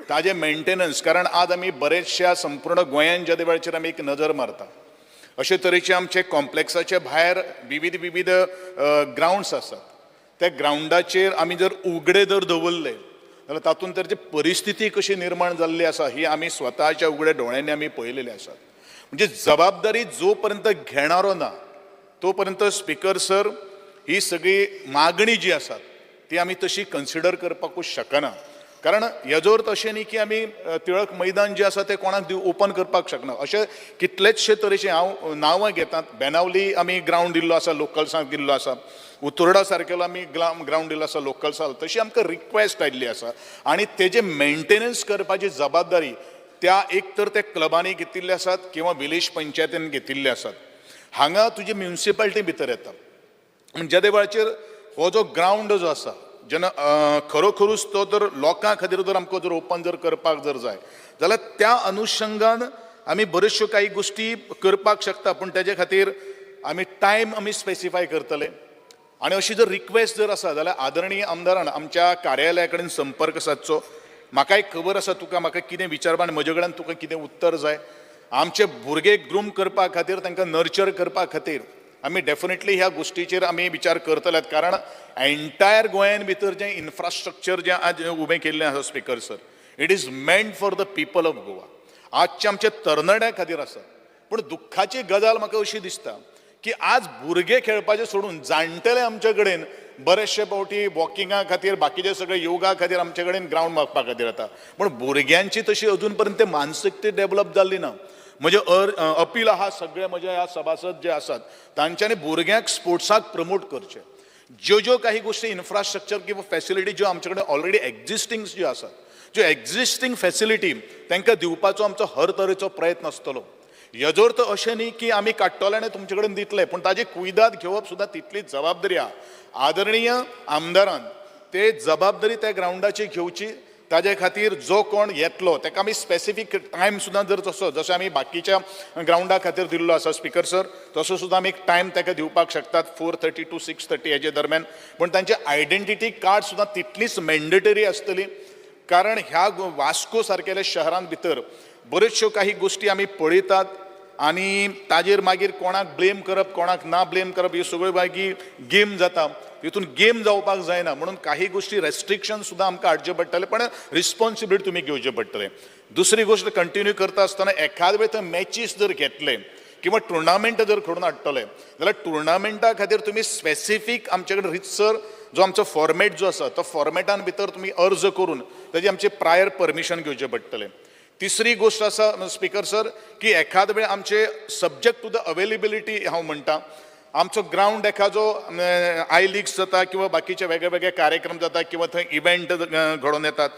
ताजे मेंटेनन्स कारण आज आमी बरेचशा संपूर्ण गोंयान ज्या वेळाचेर आमी एक नजर मारता अशे तरेचे आमचे कॉम्प्लेक्साचे भायर विविध ग्राउंड्स आसात त्या ग्राउंडाचेर आमी जर उगडे जर दवरले जाल्यार तातूंत ताची परिस्थिती कशी निर्माण जाल्ली आसा ही आमी स्वताच्या उगड्या दोळ्यांनी आमी पळयलेली आसात म्हणजे जबाबदारी जो पर्यंत घेणारो ना तो पर्यंत स्पीकर सर ही सगळी मागणी जी आसा ती आमी तशी कन्सिडर करपाकूच शकना कारण हेजो अर्थ अशें न्ही की आमी टिळक मैदान जें आसा तें कोणाक ओपन करपाक शकना अशें कितलेचशे तरेचे हांव नांवां घेतात बेनावली आमी ग्रावंड दिल्लो आसा लोकल्सांक दिल्लो आसा उतोर्डा सारकेलो आमी ग्रावंड दिल्लो आसा लोकल्साक तशी आमकां रिक्वेस्ट आयिल्ली आसा आनी तेजे मेंटेनन्स करपाची जबाबदारी त्या एक तर ते क्लबांनी घेतिल्ले आसात किंवा विलेज पंचायतीन घेतिल्ले आसात हांगा तुजी म्युनिसिपालिटी भितर येता ज्या वेळाचेर हो जो ग्रावंड जो आसा जेन्ना खरोखरूच तो जर लोकां खातीर जर आमकां जर ओपन जर करपाक जर जाय जाल्यार त्या अनुशंगान आमी बऱ्योचश्यो काही गोष्टी करपाक शकता पूण तेजे खातीर आमी टायम आमी स्पेसिफाय करतले आनी अशी जर रिक्वेस्ट जर आसा जाल्यार आदरणीय आमदारान आमच्या कार्यालया कडेन संपर्क सादचो म्हाकाय खबर आसा तुका म्हाका कितें विचारपा आनी म्हजे कडल्यान तुका कितें उत्तर जाय आमचे भुरगे ग्रूम करपा खातीर तांकां नर्चर करपा खातीर आमी डेफिनेटली ह्या गोष्टीचेर आमी विचार करतले कारण एंटायर गोंयान भितर जें इन्फ्रास्ट्रक्चर जें आज उबें केल्लें आसा speaker sir it is meant for the people of Goa आजच्या आमच्या तरणाट्या खातीर आसा पूण दुख्खाची गजाल म्हाका अशी दिसता की आज भुरगे खेळपाचें सोडून जाणटेले आमचे कडेन बरेचशे फावटी वॉकिंगा खातीर बाकीचे सगळे योगा खातीर आमचे कडेन ग्रावंड मागपा खातीर येता पूण भुरग्यांची तशी अजून पर्यंत मानसिकता डेव्हलप जाल्ली ना म्हणजे अपील आहा सगळे म्हजे ह्या सभासद जे आसात तांच्यांनी भुरग्यांक स्पोर्ट्साक प्रमोट करचे ज्यो काही गोष्टी इन्फ्रास्ट्रक्चर किंवा फॅसिलिटी ज्यो आमचे कडेन ऑलरेडी एक्झिस्टींग ज्यो आसात ज्यो एक्झिस्टींग फॅसिलिटी तांकां दिवपाचो आमचो हर तरेचो प्रयत्न आसतलो हेजो अर्थ अशें न्ही की आमी काडटले आनी तुमचे कडेन दितले पूण ताजी कुयदाद घेवप सुद्दां तितलीच जबाबदारी आहा आदरणीय आमदारान ते जबाबदारी त्या ग्रावंडाची घेवची ताजे खातीर जो कोण येतलो ताका आमी स्पेसिफीक टायम सुद्दां जर तसो जसो आमी बाकीच्या ग्रावंडा खातीर दिल्लो आसा स्पीकर सर तसो सुद्दां आमी एक टायम ताका दिवपाक शकतात 4:30 to 6:30 हेजे दरम्यान पूण तांचे आयडेंटिटी कार्ड सुद्दां तितलीच मॅन्डेटरी आसतली कारण ह्या वास्को सारकेल्या शहरान भितर बऱ्योचश्यो काही गोष्टी आमी पळयतात आनी ताजेर मागीर कोणाक ब्लेम करप कोणाक ना ब्लेम करप ह्यो सगळ्यो मागीर गेम जाता तितून गेम जावपाक जायना म्हणून काही गोष्टी रेस्ट्रिक्शन सुद्दां आमकां हाडचे पडटले पण रिस्पॉन्सिबिलिटी तुमी घेवचे पडटले दुसरी गोष्ट कंटिन्यू करता आसतना एखाद वेळ थंय मॅचीस जर घेतले किंवा टुर्नामेंट जर घडोवन हाडटले जाल्यार टुर्नामेंटा खातीर तुमी स्पेसिफीक आमचे कडेन रितसर जो आमचो फॉर्मेट जो आसा तो फॉर्मेटान भितर तुमी अर्ज करून ताची आमचे प्रायर परमिशन घेवचें पडटलें तिसरी गोष्ट आसा स्पीकर सर की एखाद वेळ आमचे सब्जेक्ट टू द अवेलेबिलिटी हांव म्हणटा आमचो ग्रावंड एखादो आय लिग्स जाता किंवा बाकीचे वेगळे वेगळे कार्यक्रम जाता किंवा थंय इव्हेंट घडोवन येतात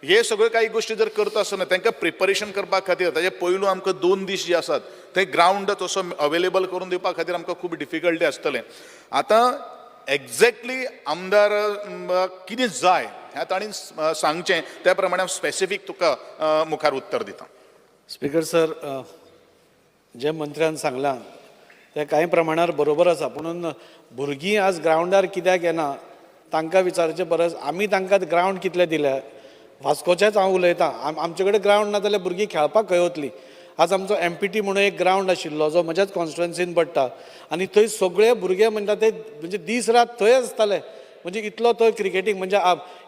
हे सगळ्यो काही गोष्टी जर करता आसतना तांकां प्रिपरेशन करपा खातीर ताजे पयलू आमकां 2 दीस जे आसात थंय ग्रावंड तसो अवेलेबल करून दिवपा खातीर आमकां खूब डिफिकल्टी आसतलें आतां एक्झॅक्टली आमदार कितें जाय हें तांणी सांगचें त्या प्रमाणे हांव स्पेसिफीक तुका मुखार उत्तर दिता स्पीकर सर जे मंत्र्यान सांगलां ते कांय प्रमाणार बरोबर आसा पुणून भुरगीं आज ग्रावंडार कित्याक येना तांकां विचारचे परस आमी तांकां ग्रावंड कितले दिल्या वास्कोचेच हांव उलयतां आमचे कडेन ग्रावंड ना जाल्यार भुरगीं खेळपाक खंय वतलीं आज आमचो MPT म्हणून एक ग्रावंड आशिल्लो जो म्हज्याच कॉन्स्टिट्युएन्सीन पडटा आनी थंय सगळे भुरगे म्हणटा ते म्हणजे दीस रात थंय आसताले म्हणजे इतलो तो क्रिकेटींग म्हणजे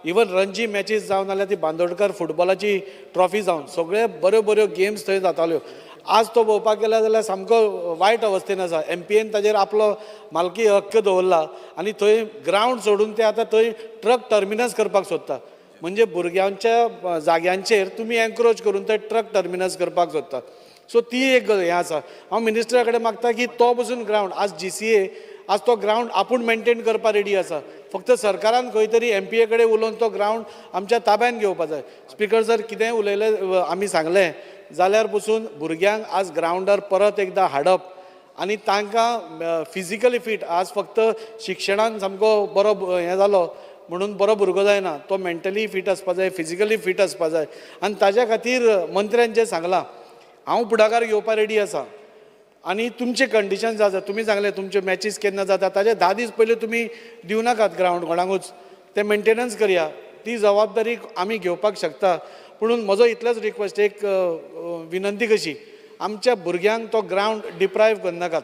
इवन रणजी मॅचीस जावन नाल्यार ती बांदोडकर फुटबॉलाची ट्रॉफी जावन सगळे बऱ्यो बऱ्यो गेम्स थंय जाताल्यो आज तो पळोवपाक गेला जाल्यार सामको वायट अवस्थेन आसा MPN ताजेर आपलो मालकी हक्क दवरला आनी थंय ग्रावंड सोडून ते आतां थंय ट्रक टर्मिनस करपाक सोदता म्हणजे भुरग्यांच्या जाग्यांचेर तुमी एनक्रोच करून ते ट्रक टर्मिनस करपाक सोदता सो ती एक हें आसा हांव मिनिस्टरा कडेन मागता की तो पसून ग्रावंड आज GCA आज तो ग्रावंड आपूण मेंटेन करपाक रेडी आसा फक्त सरकारान खंय तरी MPA कडेन उलोवन तो ग्रावंड आमच्या ताब्यान घेवपाक जाय स्पीकर सर कितेंय उलयलें आमी सांगलें जाल्यार पसून भुरग्यांक आज ग्रावंडार परत एकदां हाडप आनी तांकां फिजिकली फीट आज फक्त शिक्षणान सामको बरो हें जालो म्हणून बरो भुरगो जायना, तो मेंटली फीट आसपा जाय, फिजिकली फीट आसपा जाय. आनी ताज्या खातीर मंत्र्यान जें सांगलां, हांव फुडाकार घेवपा रेडी आसा. आनी तुमचे कंडिशन्स आसा, तुमी सांगले तुमचे मॅचीस केन्ना जाता ताजे 10 दीस पयलीं तुमी दिव नाकात ग्रावंड कोणाकूच, ते मेंटेनन्स करया, ती जबाबदारी आमी घेवपाक शकता. पुणून म्हजो इतलोच रिक्वेस्ट, एक विनंती कशी, आमच्या भुरग्यांक तो ग्रावंड डिप्रायव करनाकात.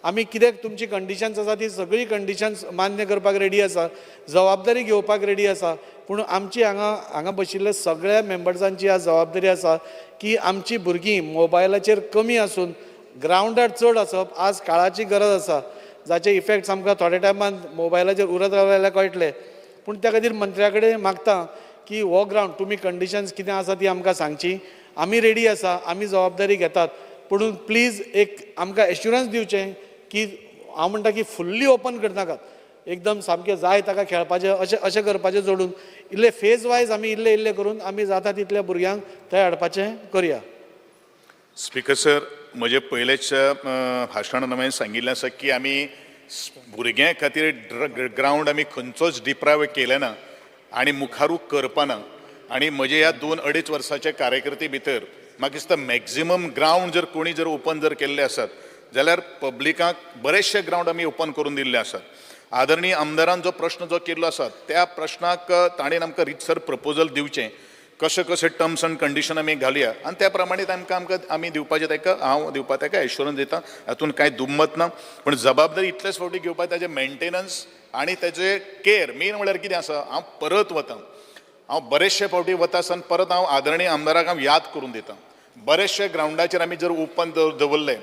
आमी कित्याक तुमची कंडिशन्स आसा ती सगळी कंडिशन्स मान्य करपाक रेडी आसा, जबाबदारी घेवपाक रेडी आसा. पूण आमची हांगा बशिल्ल्या सगळ्या मेंबर्सांची आज जबाबदारी आसा की आमची भुरगीं मोबायलाचेर कमी आसून ग्रावंडार चड आसप आज काळाची गरज आसा, जाचे इफेक्ट्स आमकां थोड्या टायमान मोबायलाचेर उरत रावले जाल्यार कळटले. पूण त्या खातीर मंत्र्या कडेन मागता की हो ग्रावंड तुमी कंडिशन्स कितें आसा ती आमकां सांगची, आमी रेडी आसा, आमी जबाबदारी घेतात. पुणून प्लीज एक आमकां एश्युरन्स दिवचें की हांव म्हणटा की फुल्ली ओपन करनाकात, एकदम सामकें जाय ताका खेळपाचें अशें करपाचें जोडून इल्ले फेज वायज आमी इल्ले करून आमी जाता तितल्या भुरग्यांक थंय हाडपाचें करया. स्पीकर सर, म्हजे पयलेच्या भाशणांत हांवें सांगिल्लें आसा की आमी भुरग्यां खातीर ग्रावंड आमी खंयचोच डिप्रायव केले ना आनी मुखारू करपाना. आनी म्हजे ह्या 2-2.5 वर्साच्या कारकिर्दी भितर म्हाका दिसता मॅक्झिमम ग्रावंड जर कोणी जर ओपन जर केल्ले आसात जाल्यार पब्लिकाक बरेचशे ग्रावंड आमी ओपन करून दिल्ले आसात. आदरणीय आमदारान जो प्रश्न जो केल्लो आसा त्या प्रश्नाक ताणें आमकां रितसर प्रपोजल दिवचें, कशें कशें टर्म्स एंड कंडिशन आमी घालया आनी त्या प्रमाणे आमकां आमी दिवपाचें ताका हांव दिवपाक ताका एश्युरन्स दिता. हातून कांय दुम्मत ना. पूण जबाबदारी इतलेच फावटी घेवपाक ताजें मेंटेनन्स आनी ताजें केअर मेन म्हळ्यार कितें आसा, हांव परत वतां, हांव बरेचशे फावटी वता आसतना परत हांव आदरणीय आमदाराक हांव याद करून दितां. बरेचशे ग्रावंडाचेर आमी जर ओपन दवरले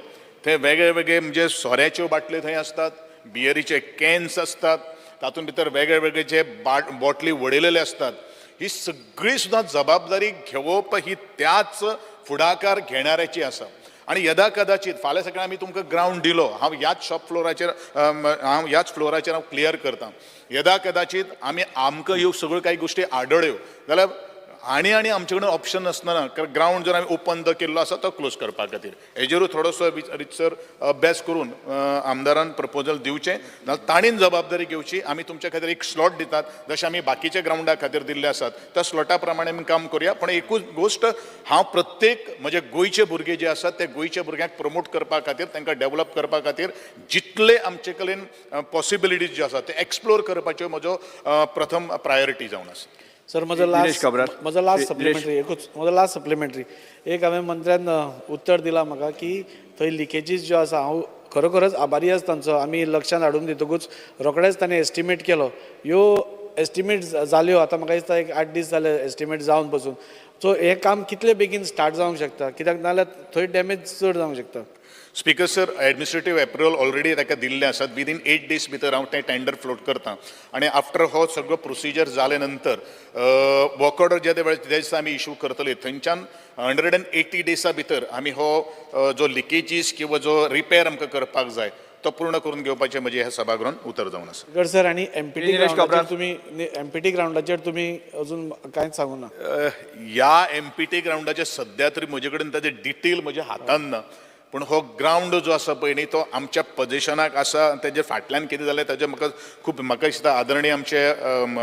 थंय वेगळे वेगळे म्हणजे सोऱ्याच्यो बाटल्यो थंय आसतात, बियरीचे कॅन्स असतात, तातूंत भितर वेगळे वेगळे जे बॉटली वडयलेले असतात. ही सगळी सुद्दां जबाबदारी घेवप ही त्याच फुडाकार घेणाऱ्याची आसा. आनी यदा कदाचित फाल्यां सकाळीं आमी तुमकां ग्रावंड दिलो, हांव ह्याच फ्लोराचेर हांव क्लियर करतां, यदा कदाचित आमकां ह्यो सगळ्यो कांय गोश्टी आडळ्यो जाल्यार आनी आमचे कडेन ऑप्शन आसना, कारण ग्रावंड जर आमी ओपन केल्लो आसा तो क्लोज करपा खातीर. हेजेरूय थोडोसो रितसर अभ्यास करून आमदारान प्रपोजल दिवचें, नाजाल्यार ताणीन जबाबदारी घेवची. आमी तुमच्या खातीर एक स्लॉट दितात जशें आमी बाकीच्या ग्रावंडा खातीर दिल्ले आसात, त्या स्लॉटा प्रमाणे आमी काम करुया. पूण एकूच गोश्ट, हांव प्रत्येक म्हणजे गोंयचे भुरगे जे आसात ते गोंयच्या भुरग्यांक प्रमोट करपा खातीर, तांकां डेव्हलप करपा खातीर जितले आमचे कडेन पॉसिबिलिटीज ज्यो आसात ते एक्सप्लोर करपाच्यो म्हजो प्रथम प्रायोरिटी जावन आसा. सर म्हजो लास्ट सप्लिमेंटरी एक हांवें मंत्र्यान उत्तर दिलां म्हाका की थंय लिकेजीस ज्यो आसा, हांव खरोखरच आभारी आसा तांचो. आमी लक्षांत हाडून दितकूच रोखडेच ताणें एस्टिमेट केलो, ह्यो एस्टिमेट जाल्यो आतां म्हाका दिसता एक 8 दीस जाले एस्टिमेट जावन पसून. सो हें काम कितले बेगीन स्टार्ट जावंक शकता, कित्याक नाजाल्यार थंय डॅमेज चड जावंक शकता. Speaker sir, administrative approval already ताका दिल्ले आसात. विदीन 8 डेज भितर हांव तें टेंडर फ्लोट करतां आनी आफ्टर हो सगळो प्रोसिजर जाले नंतर वर्क ऑर्डर जे दिसा आमी इशू करतले थंयच्यान 180 डेसा भितर आमी हो जो लिकेजीस किंवा जो रिपेर आमकां करपाक जाय तो पूर्ण करून घेवपाचें म्हजें ह्या सभागृहांत उतर जावन आसा. सर आनी एमपीटी ग्रावंडाचेर तुमी अजून कांयच सांगू ना. ह्या एमपीटी ग्रावंडाचेर सद्या तरी म्हजे कडेन ताजे डिटेल म्हज्या हातांत ना. पूण हो ग्रावंड जो आसा पळय न्ही तो आमच्या पोजिशनाक आसा. तेजे फाटल्यान कितें जालें ताजें म्हाका दिसता आदरणीय आमचे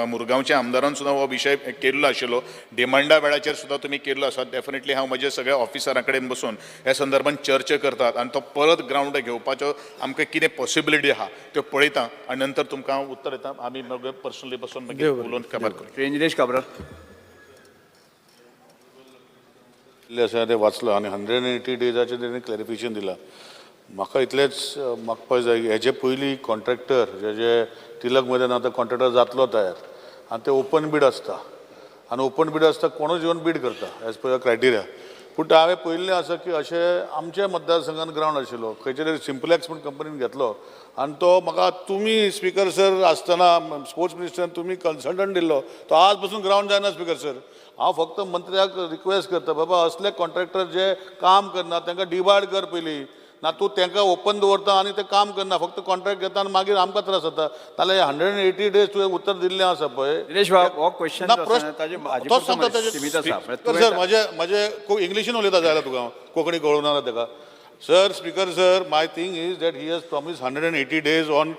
मुरगांवचे आमदारान सुद्दां हो विशय केल्लो आशिल्लो. डिमांडा वेळाचेर सुद्दां तुमी केल्लो आसा. डेफिनेटली हांव म्हज्या सगळ्या ऑफिसरां कडेन बसून ह्या संदर्भान चर्चा करतात आनी तो परत ग्रावंड घेवपाचो आमकां कितें पॉसिबिलिटी आहा त्यो पळयतां आनी नंतर तुमकां हांव उत्तर दितां. आमी पर्सनली बसून मागीर उलोवन खबर करूं. निलेश काब्राल आसा ते वाचलो आनी 180 डेजाचें तेणें क्लॅरिफिकेशन दिलां. म्हाका इतलेंच मागपाक जाय की हेजे पयलीं कॉन्ट्रॅक्टर जे तिलक मैदान आतां कॉन्ट्रॅक्टर जातलो तयार आनी ते ओपन बीड आसता आनी ओपन बीड आसता कोणूच येवन बीड करता एज पर क्रायटेरिया. पूण हांवें पयल्लें आसा की अशें आमच्या मतदारसंघान ग्रावंड आशिल्लो खंयचे तरी सिम्पलॅक्स म्हूण कंपनीन घेतलो आनी तो म्हाका तुमी स्पिकर सर आसतना स्पोर्ट्स मिनिस्टरान तुमी कन्सल्टंट दिल्लो तो आज पसून ग्रावंड जायना स्पिकर सर. हांव फक्त मंत्र्याक रिक्वेस्ट करता बाबा असले कॉन्ट्रॅक्टर जे काम करना तांकां डिवायड कर पयलीं ना तूं तांकां ओपन दवरता आनी ते काम करना फक्त कॉन्ट्रॅक्ट घेता आनी मागीर आमकां त्रास जाता. नाल्यार 180 डेज तुवें उत्तर दिल्लें आसा पळय. निलेश बाब हो क्वेश्चन तोच सांगता सर. म्हाजे इंग्लिशीन उलयता जाल्यार तुका कोंकणी कळूं ना ताका. Sir, Speaker, sir, my thing is that he has promised 180 days on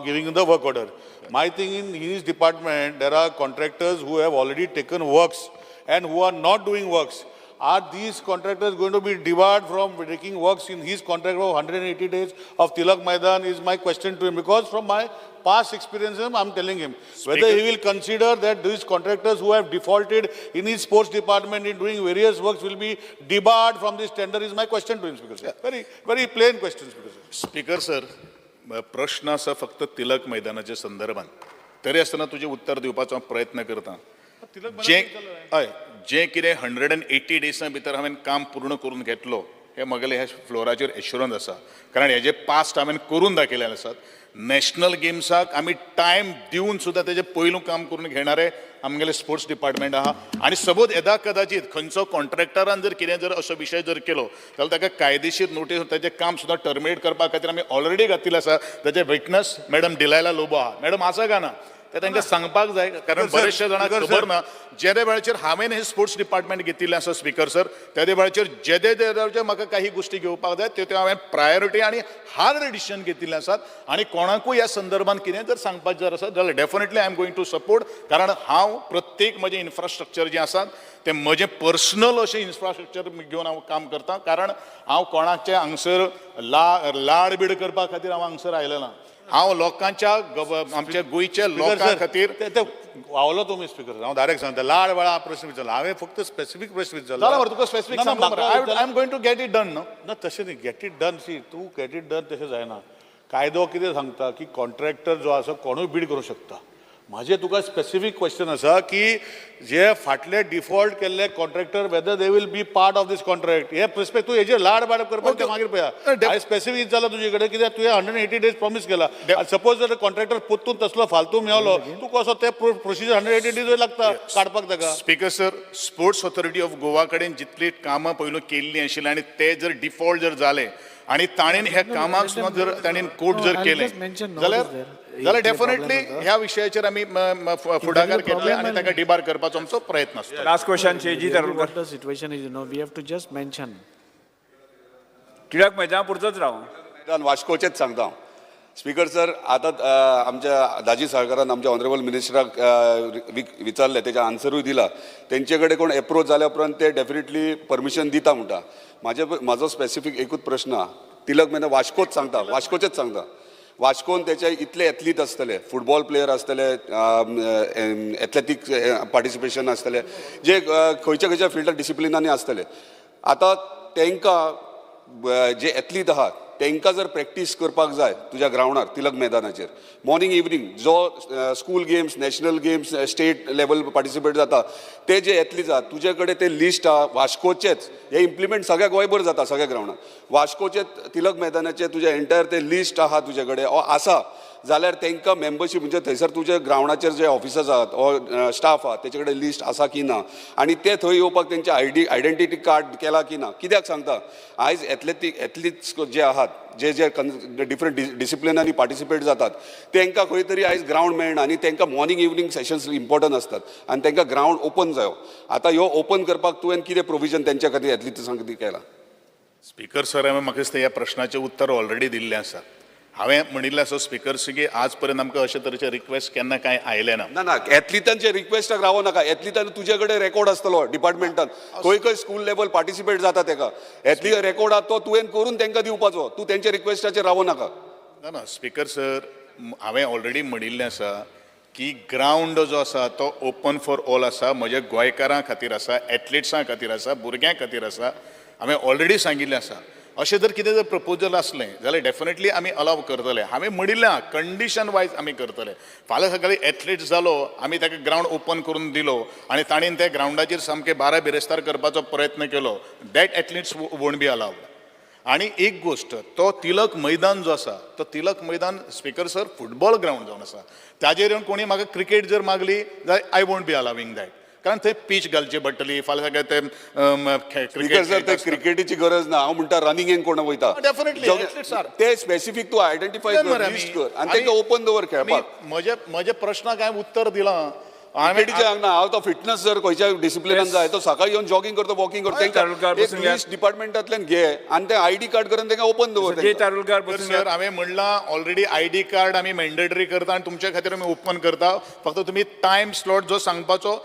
giving the work order. My thing in his department, there are contractors who have already taken works and who are not doing works. Are these contractors going to be debarred from taking works in his contract of 180 days of Tilak Maidan is my question to him. Because from my past experience, I'm telling him, whether he will consider that these contractors who have defaulted in his sports department in doing various works will be debarred from this tender is my question to him, Speaker, sir. Very, very plain question, Speaker, sir. Speaker sir प्रश्न आसा फक्त तिलक मैदानाच्या संदर्भात तरी आसतना तुझे उत्तर दिवपाचो हांव प्रयत्न करता जे हय जे कितें 180 डेजां भितर हांवें काम पूर्ण करून घेतलो हे म्हगेले ह्या फ्लोराचेर एश्युरन्स आसा कारण हेजे पास्ट हांवें करून दाखयलेले आसात नॅशनल गेम्साक आमी टायम दिवन सुद्दां तेजे पयलू काम करून घेणारे आमगेले स्पोर्ट्स डिपार्टमेंट आहा आनी सपोज येदा कदाचित खंयचो कॉन्ट्रॅक्टरान जर कितें जर असो विशय जर केलो जाल्यार ताका कायदेशीर नोटीस ताचें काम सुद्दां टर्मिनेट करपा खातीर आमी ऑलरेडी घातिल्लें आसा ताचे विटनस मॅडम डिलायला लोबो आहा मॅडम आसा काय ना ते तांकां सांगपाक जाय कारण बरेचशे जाणांक खबर ना जे वेळाचेर हांवें हे स्पोर्ट्स डिपार्टमेंट घेतिल्लें आसा स्पीकर सर त्या वेळाचेर जे वेळाचेर म्हाका काही गोश्टी घेवपाक जाय त्यो हांवें प्रायोरिटी आनी हार्ड डिसिजन घेतिल्ले आसात आनी कोणाकूय ह्या संदर्भात कितें जर सांगपाचें जर आसत जाल्यार definitely I am going to support कारण हांव प्रत्येक म्हजें इन्फ्रास्ट्रक्चर जें आसात तें म्हजें पर्सनल अशें इन्फ्रास्ट्रक्चर घेवन हांव काम करतां कारण हांव कोणाचे हांगसर लाड बीड करपा खातीर हांव हांगसर आयलो ना हांव लोकांच्या आमच्या गोंयच्या लोकां खातीर वावलो तुम्ही स्पीकर हांव डायरेक्ट सांगता लाड वेळा प्रश्न विचारला हांवें फक्त स्पेसिफीक प्रश्न विचारला जाल्यार तुका स्पेसिफीक सांगता I am going to get it done न्हू ना तशें न्ही गेट इट डन सी तूं गेट इट डन तशें जायना कायदो कितें सांगता की कॉन्ट्रॅक्टर जो आसा कोणूय बीड करूं शकता माझे तुका स्पेसिफीक क्वेश्चन आसा की जे फाटले डिफॉल्ट केल्ले contractor whether they will be part of this contract हे प्रिस्पेक्ट तूं हेजेर लाड बाड करपाक ते मागीर पळया हांवें स्पेसिफीक जालां तुजे कडेन कित्याक तुवें 180 डेज प्रॉमीस केला सपोज जर कॉन्ट्रॅक्टर पोत्तून तसलो फालतू मेळलो तूं कसो ते प्रोसिजर 180 डेज लागता काडपाक ताका speaker sir sports authority of Goa कडेन जितली कामां पयलू केल्लीं आशिल्लीं आनी ते जर डिफॉल्ट जर जाले आनी ताणेन ह्या कामाक सुद्दां जर ताणेन कोर्ट जर केलें जाल्यार डेफिनेटली ह्या विशयाचेर आमी फुडाकार घेतले आनी ताका डिबार करपाचो आमचो प्रयत्न आसता लास्ट क्वेश्चन शेजी What the situation is, we have to just mention. Tilak मैदाना पुरतोच राव वास्कोचेच सांगता हांव स्पीकर सर आतां आमच्या दाजी सरकारान आमच्या ऑनरेबल मिनिस्टराक विचारले तेजे आन्सरूय दिला तेंचे कडेन कोण एप्रोच जाल्या उपरांत ते डेफिनेटली परमिशन दिता म्हणटा म्हाजो स्पेसिफीक एकूच प्रश्न आहा तिलक मैदान वास्कोच सांगता वास्कोचेच सांगता वास्कोन तेचे इतले एथलीट आसतले फुटबॉल प्लेयर आसतले एथलेटीक पार्टिसिपेशन आसतले जे खंयच्या खंयच्या फिल्डार डिसिप्लिनांनी आसतले आतां तांकां जे एथलीट आहात तांकां जर प्रॅक्टीस करपाक जाय तुज्या ग्रावंडार तिलक मैदानाचेर मॉर्निंग इवनिंग जो school games national games state level participate जाता ते जे एथलीट आहात तुजे कडेन ते लिस्ट आहा वास्कोचेच हे इम्प्लिमेंट सगळ्या गोंयभर जाता सगळ्या ग्रावंडार वास्कोचे तिलक मैदानाचे तुजे एंटायर ते लिस्ट आहा तुजे कडेन आसा जाल्यार तांकां मेंबरशीप म्हणजे थंयसर तुजे ग्रावंडाचेर जे ऑफिसर्स आहात ओ स्टाफ आहा तेचे कडेन लिस्ट आसा की ना आनी ते थंय येवपाक तेंचे आयडेंटिटी कार्ड केला की ना कित्याक सांगता आयज एथलीट्स जे आहात जे जे डिफरंट डिसिप्लिनांनी पार्टिसिपेट जातात तांकां खंय तरी आयज ग्रावंड मेळना आनी तांकां मॉर्निंग इवनिंग सेशन्स इम्पॉर्टंट आसतात आनी तांकां ग्रावंड ओपन जायो आतां ह्यो ओपन करपाक तुवें कितें प्रोविजन तेंच्या खातीर एथलीट्सां खातीर केलां स्पीकर सर हांवें म्हाका दिसता ह्या प्रश्नाचें उत्तर ऑलरेडी दिल्लें आसा हांवें म्हणिल्लें आसा स्पीकर की आज पर्यंत आमकां अशे तरेचे रिक्वेस्ट केन्ना कांय आयले ना ना एथलीटांचे रिक्वेस्टाक रावो नाका एथलीटान तुजे कडेन रेकॉर्ड आसतलो डिपार्टमेंटान खंय खंय स्कूल लेवल पार्टिसिपेट जाता ताका एथलीट रेकॉर्ड आहा तो तुवें करून तांकां दिवपाचो तूं तेंच्या रिक्वेस्टाचेर रावो नाका ना स्पीकर सर हांवें ऑलरेडी म्हणिल्लें आसा की ग्रावंड जो आसा तो ओपन फॉर ऑल आसा म्हज्या गोंयकारां खातीर आसा एथलीट्सां खातीर आसा भुरग्यां खातीर आसा हांवें ऑलरेडी सांगिल्लें आसा अशें जर कितें जर प्रपोजल असलें जाल्यार डेफिनेटली आमी अलाव करतले हांवें म्हणिल्लें आहा कंडिशन वायज आमी करतले फाल्यां सकाळीं एथलीट जालो आमी ताका ग्रावंड ओपन करून दिलो आनी ताणेन त्या ग्रावंडाचेर सामकें बारा बिरेस्तार करपाचो प्रयत्न केलो that athletes won't be allowed आनी एक गोश्ट तो तिलक मैदान जो आसा तो तिलक मैदान स्पीकर सर फुटबॉल ग्रावंड जावन आसा ताजेर येवन कोणी म्हाका क्रिकेट जर मागली जाल्यार I won't be allowing that कारण थंय पीच घालची पडटली फाल्यां सगळें ते क्रिकेट जर ते क्रिकेटीची गरज ना हांव म्हणटा रनिंगेक कोण वयता डेफिनेटली ते स्पेसिफीक तूं आयडेंटिफाय कर लिस्ट कर आनी तांकां ओपन दवर खेळपाक म्हज्या प्रश्नाक हांवें उत्तर दिलां क्रिकेटीचे हांगा हांव तो फिटनस जर खंयच्या डिसिप्लिनान जाय तो सकाळी येवन जॉगिंग करता वॉकिंग करता तालुकार तांकां एक बसून घ्या. पुलीस डिपार्टमेंटांतल्यान घे आनी ते आयडी कार्ड करून तांकां ओपन दवर संजय तारुलकार तर बसून सर हांवें म्हणलां ऑलरेडी ID कार्ड आमी मॅन्डेटरी करता आनी तुमच्या खातीर आमी ओपन करता फक्त तुमी टायम स्लॉट जो सांगपाचो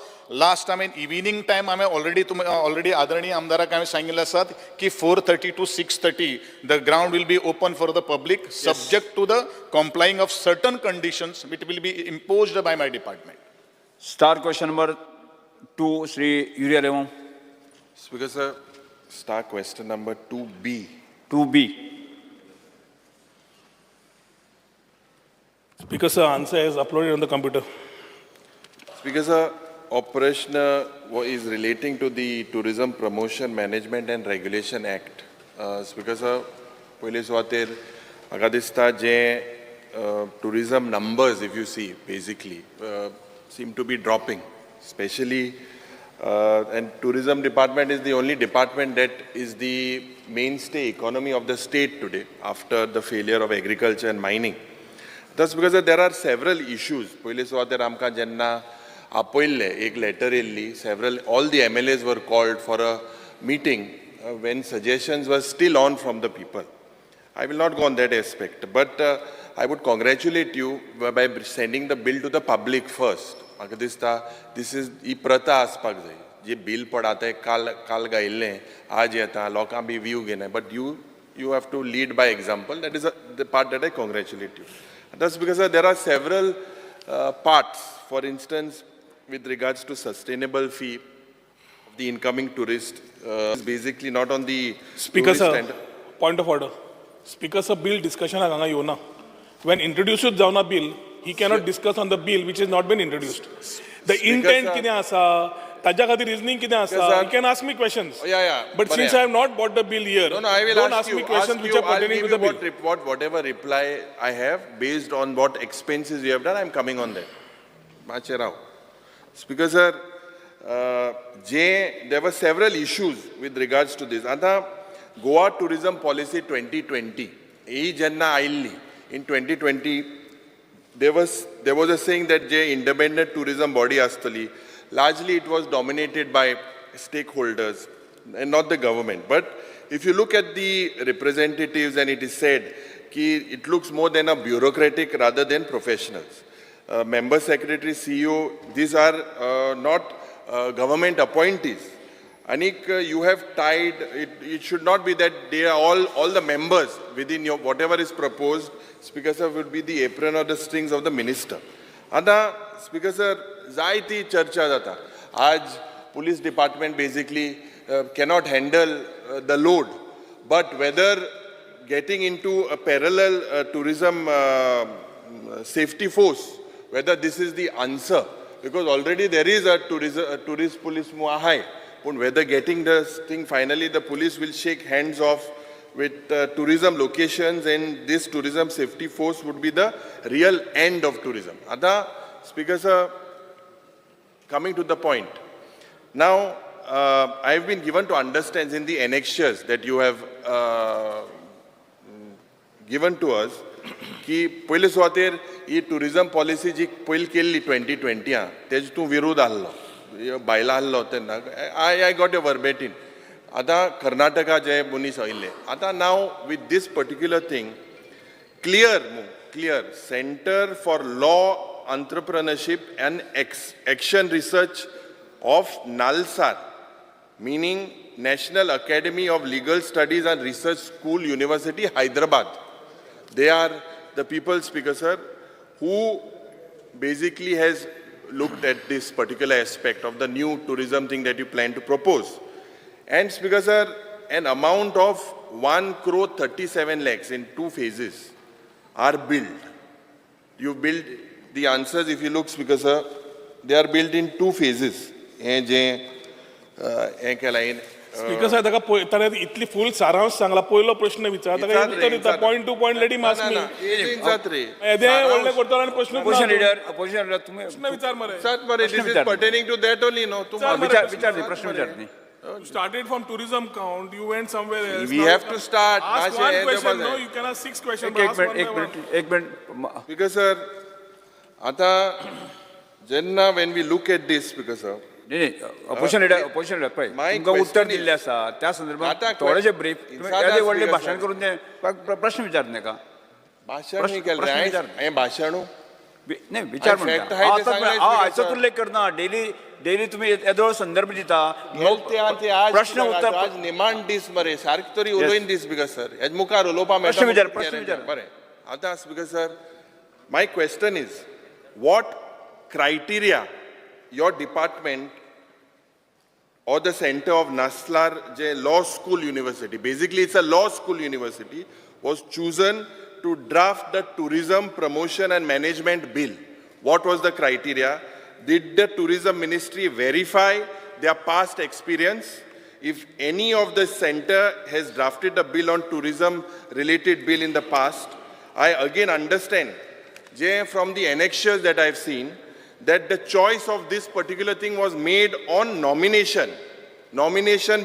लास्ट हांवें इव्हिनिंग टायम हांवें ऑलरेडी आदरणीय आमदाराक हांवें सांगिल्लें आसात की 4:30 to 6:30 the ground will be open for the public subject to the complying of certain conditions which will be imposed by my department. Star question number 2 Shri Yuri लेवम. Speaker sir, start question number 2B. 2B. Speaker sir, answer is uploaded on the computer. Speaker sir, operation is relating to the Tourism Promotion Management and Regulation Act. Speaker sir, पयले सुवातेर म्हाका दिसता जे tourism numbers, if you see, basically seem to be dropping, especially and tourism department is the only department that is the mainstay economy of the state today after the failure of agriculture and mining. That's because there are several issues. पयले सुवातेर आमकां जेन्ना आपयल्ले एक letter येयल्ली, all the MLAs were called for a meeting when suggestions were still on from the people. I will not go on that aspect, but I would congratulate you by sending the bill to the public first. म्हाका दिसता this is ही प्रथा आसपाक जाय. जे bill पडात तें काल गायिल्लें आज येता लोकां बी व्यू घेना, but you have to lead by example. That is the part that I congratulate you. That's because there are several parts, for instance, with regards to sustainable fee, the incoming tourist is basically not on the Speaker tourist sir, end. point of order. Speaker sir, bill discussion हांगा येवना. When introduced जावन a bill, he cannot discuss on the bill which has not been introduced. The intent sir. कितें आसा, ताज्या खातीर reasoning कितें आसा, sir. you can ask me questions. Yeah. But since I have not bought the bill here, No, I will don't ask you. me questions which are I'll pertaining give to the you bill. whatever reply I have based on what expenses you have done. I'm coming on that. Mache Rao. Speaker sir, there were several issues with regards to this. Ata Goa Tourism Policy 2020. Ei jenna ailli in 2020. There was a saying that the independent tourism body astali. Largely it was dominated by stakeholders and not the government. But if you look at the representatives, and it is said ki it looks more than a bureaucratic rather than professionals. Member secretary, CEO, these are not government appointees. Anik, you have tied, it should not be that they are all the members within your, whatever is proposed, Speaker sir, would be the apron or the strings of the minister. Ata, Speaker sir, zaiti charcha jata. Aaj police department basically cannot handle the load. But whether getting into a parallel tourism safety force, whether this is the answer, because already there is a tourist police muahai. But whether getting this thing, finally the police will shake hands off with tourism locations, and this tourism safety force would be the real end of tourism. Ada, Speaker sir, coming to the point. Now, I have been given to understand in the annexures that you have given to us, की पयले सुवातेर ही tourism policy जी पयली केल्ली 2020 तेज तूं विरोध आहलो बायला आहलो तेन्ना आय गॉट अ वर्बेटीन आतां कर्नाटका जे मनीस आयिल्ले आतां नाव with this particular thing clear centre for law entrepreneurship and action research of NALSAR meaning National Academy of Legal Studies and Research School, University, Hyderabad. They are the people, Speaker sir, who basically has looked at this particular aspect of the new tourism thing that you plan to propose. And Speaker sir, an amount of 1,37 lakhs in 2 phases are billed. You build the answers, if you look, Speaker sir, they are built in 2 phases. Speaker साहेब ताका इतली फुल सारांश सांगला पयलो प्रश्न विचार ताका उत्तर दिता point two point let him ask me येदे व्हडले करतो आनी प्रश्न अपोजिशन लीडर तुम्ही प्रश्न विचार मरे this is pertaining to that only, no? विचार प्रश्न विचार नी You started from tourism count, you went somewhere else. We have to start. Ask one question, no, you can ask 6 questions. एक मिनट Because sir, आता जेन्ना when we look at this speaker sir नाही opposition leader पळय My तुमकां उत्तर question दिल्लें is- आसा त्या संदर्भात आता थोडेशे ब्रीफ inside येदे that व्हडले speaker, भाशण sir. करून ते प्रश्न विचारत नाका भाशण नाही केलें प्रश्न विचार. हांवें भाशणू नाही विचार आणि fact म्हणटा आहे ते सांगलें हांव speaker, हाचोच sir. उल्लेख करना डेली तुमी येदो संदर्भ दिता ते आज प्रश्न उत्तर आज निमाण दीस मरे सारके तरी उलोवन दीस स्पीकर सर हेज मुखार उलोवपा प्रश्न विचार, मेळटा प्रश्न विचार. बरें आतां speaker sir my question is what criteria your department or the center of Naslar je law school university, basically it's a law school university, was chosen to draft the tourism promotion and management bill. What was the criteria? Did the tourism ministry verify their past experience? If any of the center has drafted a bill on tourism related bill in the past, I again understand from the annexures that I've seen that the choice of this particular thing was made on nomination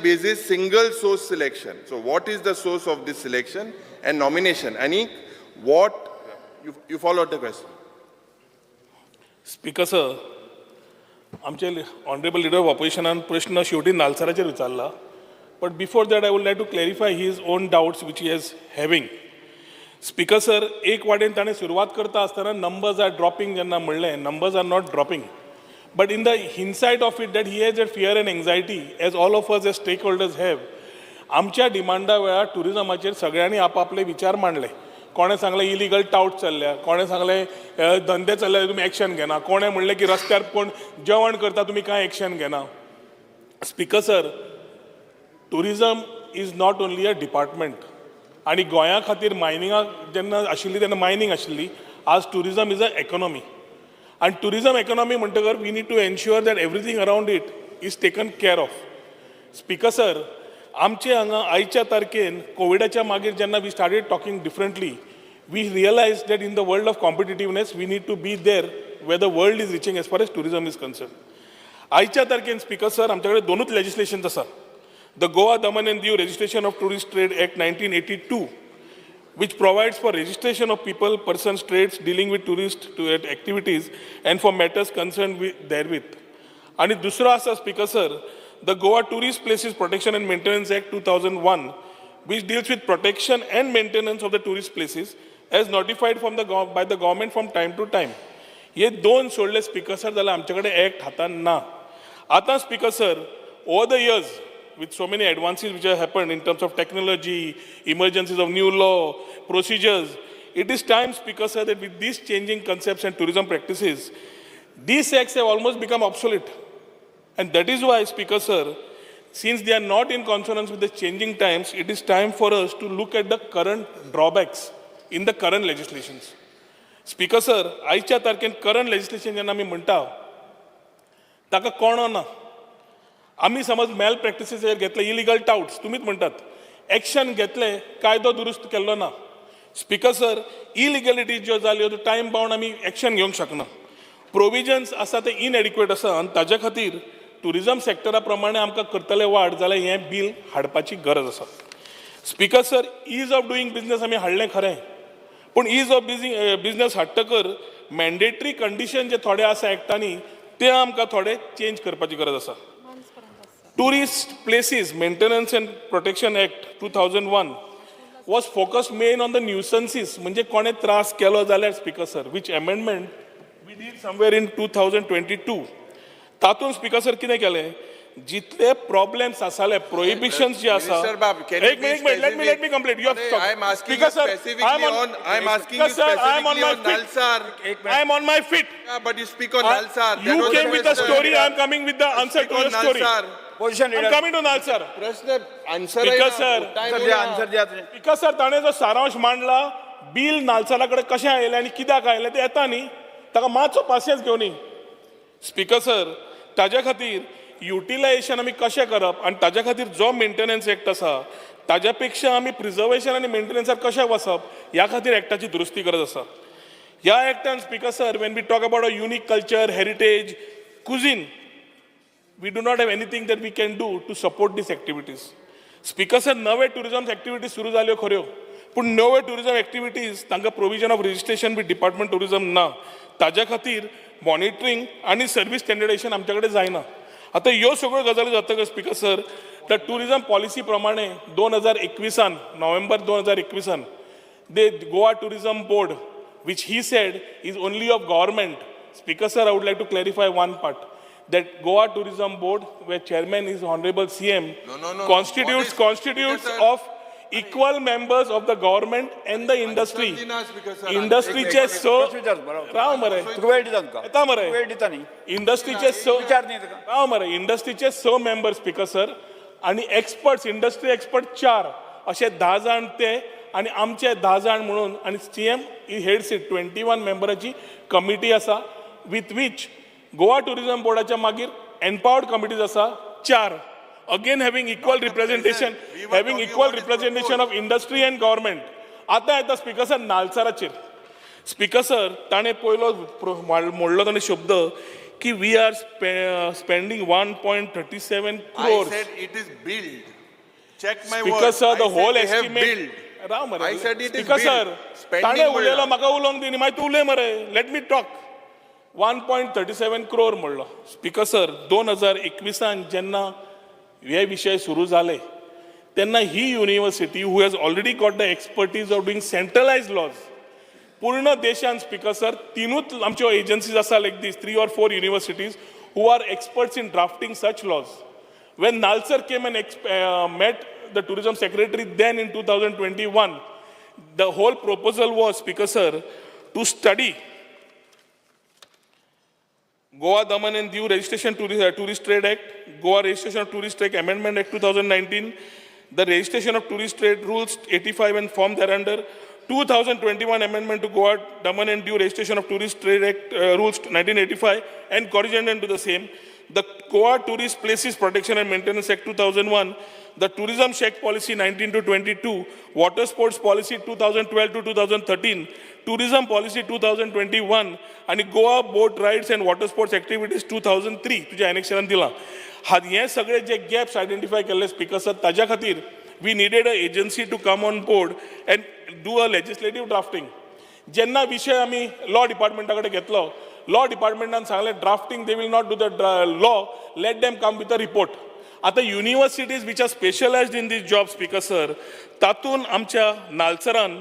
basis, single source selection. So what is the source of this selection and nomination? Anik, what, you followed the question. Speaker sir आमचे honourable leader of ऑपोजिशनान प्रश्न शेवटी नालसराचेर विचारला but before that I would like to clarify his own doubts which he is having speaker sir एक वाटेन ताणें सुरवात करता आसतना नंबर्स आर ड्रॉपिंग जेन्ना म्हणलें numbers are not dropping but in the hindsight of it that he has that fear and anxiety as all of us as stakeholders have आमच्या डिमांडा वेळार टुरिजमाचेर सगळ्यांनी आपापले विचार मांडले कोणें सांगलें इलिगल टाउट चल्ल्या कोणें सांगलें धंदे चल्ले तुमी एक्शन घेना कोणें म्हणलें की रस्त्यार कोण जेवण करता तुमी कांय एक्शन घेना speaker sir tourism is not only a department आनी गोंया खातीर मायनिंगाक जेन्ना आशिल्ली तेन्ना मायनिंग आशिल्ली आज टुरिजम इज अ इकॉनॉमी आनी टुरिजम इकॉनॉमी म्हणटकर we need to ensure that everything around it is taken care of speaker sir आमचे हांगा आयच्या तारखेन कोविडाच्या मागीर जेन्ना we started talking differently we realise that in the world of competitiveness we need to be there where the world is reaching as far as tourism is concern आयच्या तारखेन speaker sir आमचे कडेन दोनूच लेजिस्लेशन्स आसा the Goa Daman end Diu registration of tourist trade act 1982 which provides for registration of people, persons, trades dealing with tourist activities and for matters concerned therewith. And dusra asa speaker sir, the Goa Tourist Places Protection and Maintenance Act 2001, which deals with protection and maintenance of the tourist places, as notified by the government from time to time. हे दोन सोडले speaker sir जाल्यार आमचे कडेन act हातान ना. आतां speaker sir over the years with so many advances which have happened in terms of technology, emergencies of new law, procedures, it is time, Speaker Sir, that with these changing concepts and tourism practices, these acts have almost become obsolete. And that is why, Speaker Sir, since they are not in consonance with the changing times, it is time for us to look at the current drawbacks in the current legislations. Speaker Sir, आयच्या तारखेन current legislation जेन्ना आमी म्हणटा ताका कोण ना आम्ही समज mail practices घेतले इलिगल टाउट्स तुमीच म्हणटात एक्शन घेतले कायदो दुरुस्त केल्लो ना स्पीकर सर इलिगलिटीज ज्यो जाल्यो त्यो टायम बाउंड आमी एक्शन घेवंक शकना प्रोविजन्स आसा ते इनएडिक्वेट आसा आनी ताजे खातीर टुरिजम सेक्टरा प्रमाणे आमकां करतले वाड जाल्यार हें बील हाडपाची गरज आसा speaker sir ease of doing business आमी हाडलें खरें पूण ईज ऑफ बिजनेस हाडटकर मॅन्डेटरी कंडिशन जे थोडे आसा एक्टांनी ते आमकां थोडे चेंज करपाची गरज आसा Tourist Places Maintenance and Protection Act 2001 was focused main on the nuisances म्हणजे कोणे त्रास केलो जाल्यार speaker sir which amendment we did somewhere in 2022 तातून स्पीकर सर कितें केलें जितले प्रॉब्लेम्स आसाले प्रोहिबिशन्स जे आसा एक minute let me complete you have I am asking you specifically on my feet but you speak on Nalsar you came with the story I am coming with the answer to your story position I'm coming to Nalsar प्रश्न answer speaker sir speaker sir ताणें जो सारांश मांडला bill नालसराकडे कशें आयलें आनी कित्याक आयलें तें येता न्ही ताका मातसो पासियन्स घेवन स्पीकर सर ताज्या खातीर युटिलायझेशन आमी कशें करप आनी ताज्या खातीर जो मेंटेनन्स एक्ट आसा ताज्या पेक्षा आमी प्रिजर्वेशन आनी मेंटेनन्सार कशें वचप ह्या खातीर एक्टाची दुरुस्ती गरज आसा ह्या एक्टान speaker sir when we talk about a unique culture heritage cuisine we do not have anything that we can do to support these activities. Speaker sir, नवे tourism activities सुरू जाल्यो खऱ्यो पूण नवे tourism activities तांकां provision of registration with department tourism ना ताज्या खातीर monitoring आणि सर्व्हिस स्टँडर्डायझेशन आमच्या कडेन जायना. आतां ह्यो सगळ्यो गजाली जातकच स्पीकर सर त्या टुरिझम पॉलिसी प्रमाणे 2021 November 2021 the Goa Tourism Board, which he said is only of government. Speaker sir, I would like to clarify one part. That Goa Tourism Board, where chairman is Honorable CM, constitutes of equal members of the government and the industry. Industry चे so राव मरे येता मरे industry चे so राव मरे industry चे so members speaker sir आणि experts industry expert 4 असे 10 जाण ते आणि आमचे 10 जाण म्हणून आणि सीएम हेड सीट 21 मेंबराची कमिटी आसा विथ विच गोवा टुरिझम बोर्डाच्या मागीर एम्पावर्ड कमिटीज आसा 4 again having equal representation of industry and government. आता येता स्पीकर सर नालसाराचेर. स्पीकर सर ताणें पयलो म्हणलो ताणें शब्द की we are spending 1.37 crores. It is built. Check my Speaker words. sir, the I whole said we have estimate. built. राव मरे. I said it is Speaker sir, built. Spending ताणें उलयलो म्हणला. म्हाका उलोवंक दिनी मागीर तूं उलय मरे. Let me talk. 1.37 crore म्हणलो. स्पीकर सर 2021 जेन्ना हे विशय सुरू जाले तेन्ना ही university who has already got the expertise of doing centralise laws पूर्ण देशान स्पीकर सर 3 आमच्यो एजन्सीज आसा like these 3 or 4 universities who are experts in drafting such laws. When Nalsar came and met the tourism secretary then in 2021, the whole proposal was, Speaker sir, to study Goa Daman and Diu Registration Tourist Trade Act, Goa Registration of Tourist Trade Amendment Act 2019, the Registration of Tourist Trade Rules 85 and form thereunder, 2021 Amendment to Goa Daman and Diu Registration of Tourist Trade Act Rules 1985 and corrigendum to the same, the Goa Tourist Places Protection and Maintenance Act 2001, the Tourism Check Policy 19 to 22, Water Sports Policy 2012 to 2013, Tourism Policy 2021 आणि Goa Boat Rides and Water Sports Activities 2003 तुझ्या एनेक्शनान दिला. हे सगळे जे gaps identify केले speaker sir ताज्या खातीर we needed a agency to come on board and do a legislative drafting. जेन्ना विशय आमी लॉ डिपार्टमेंटा कडेन घेतलो लॉ डिपार्टमेंटान सांगलें drafting they will not do the law let them come with a report. आता universities which are specialised in this job speaker sir तातून आमच्या नालसरान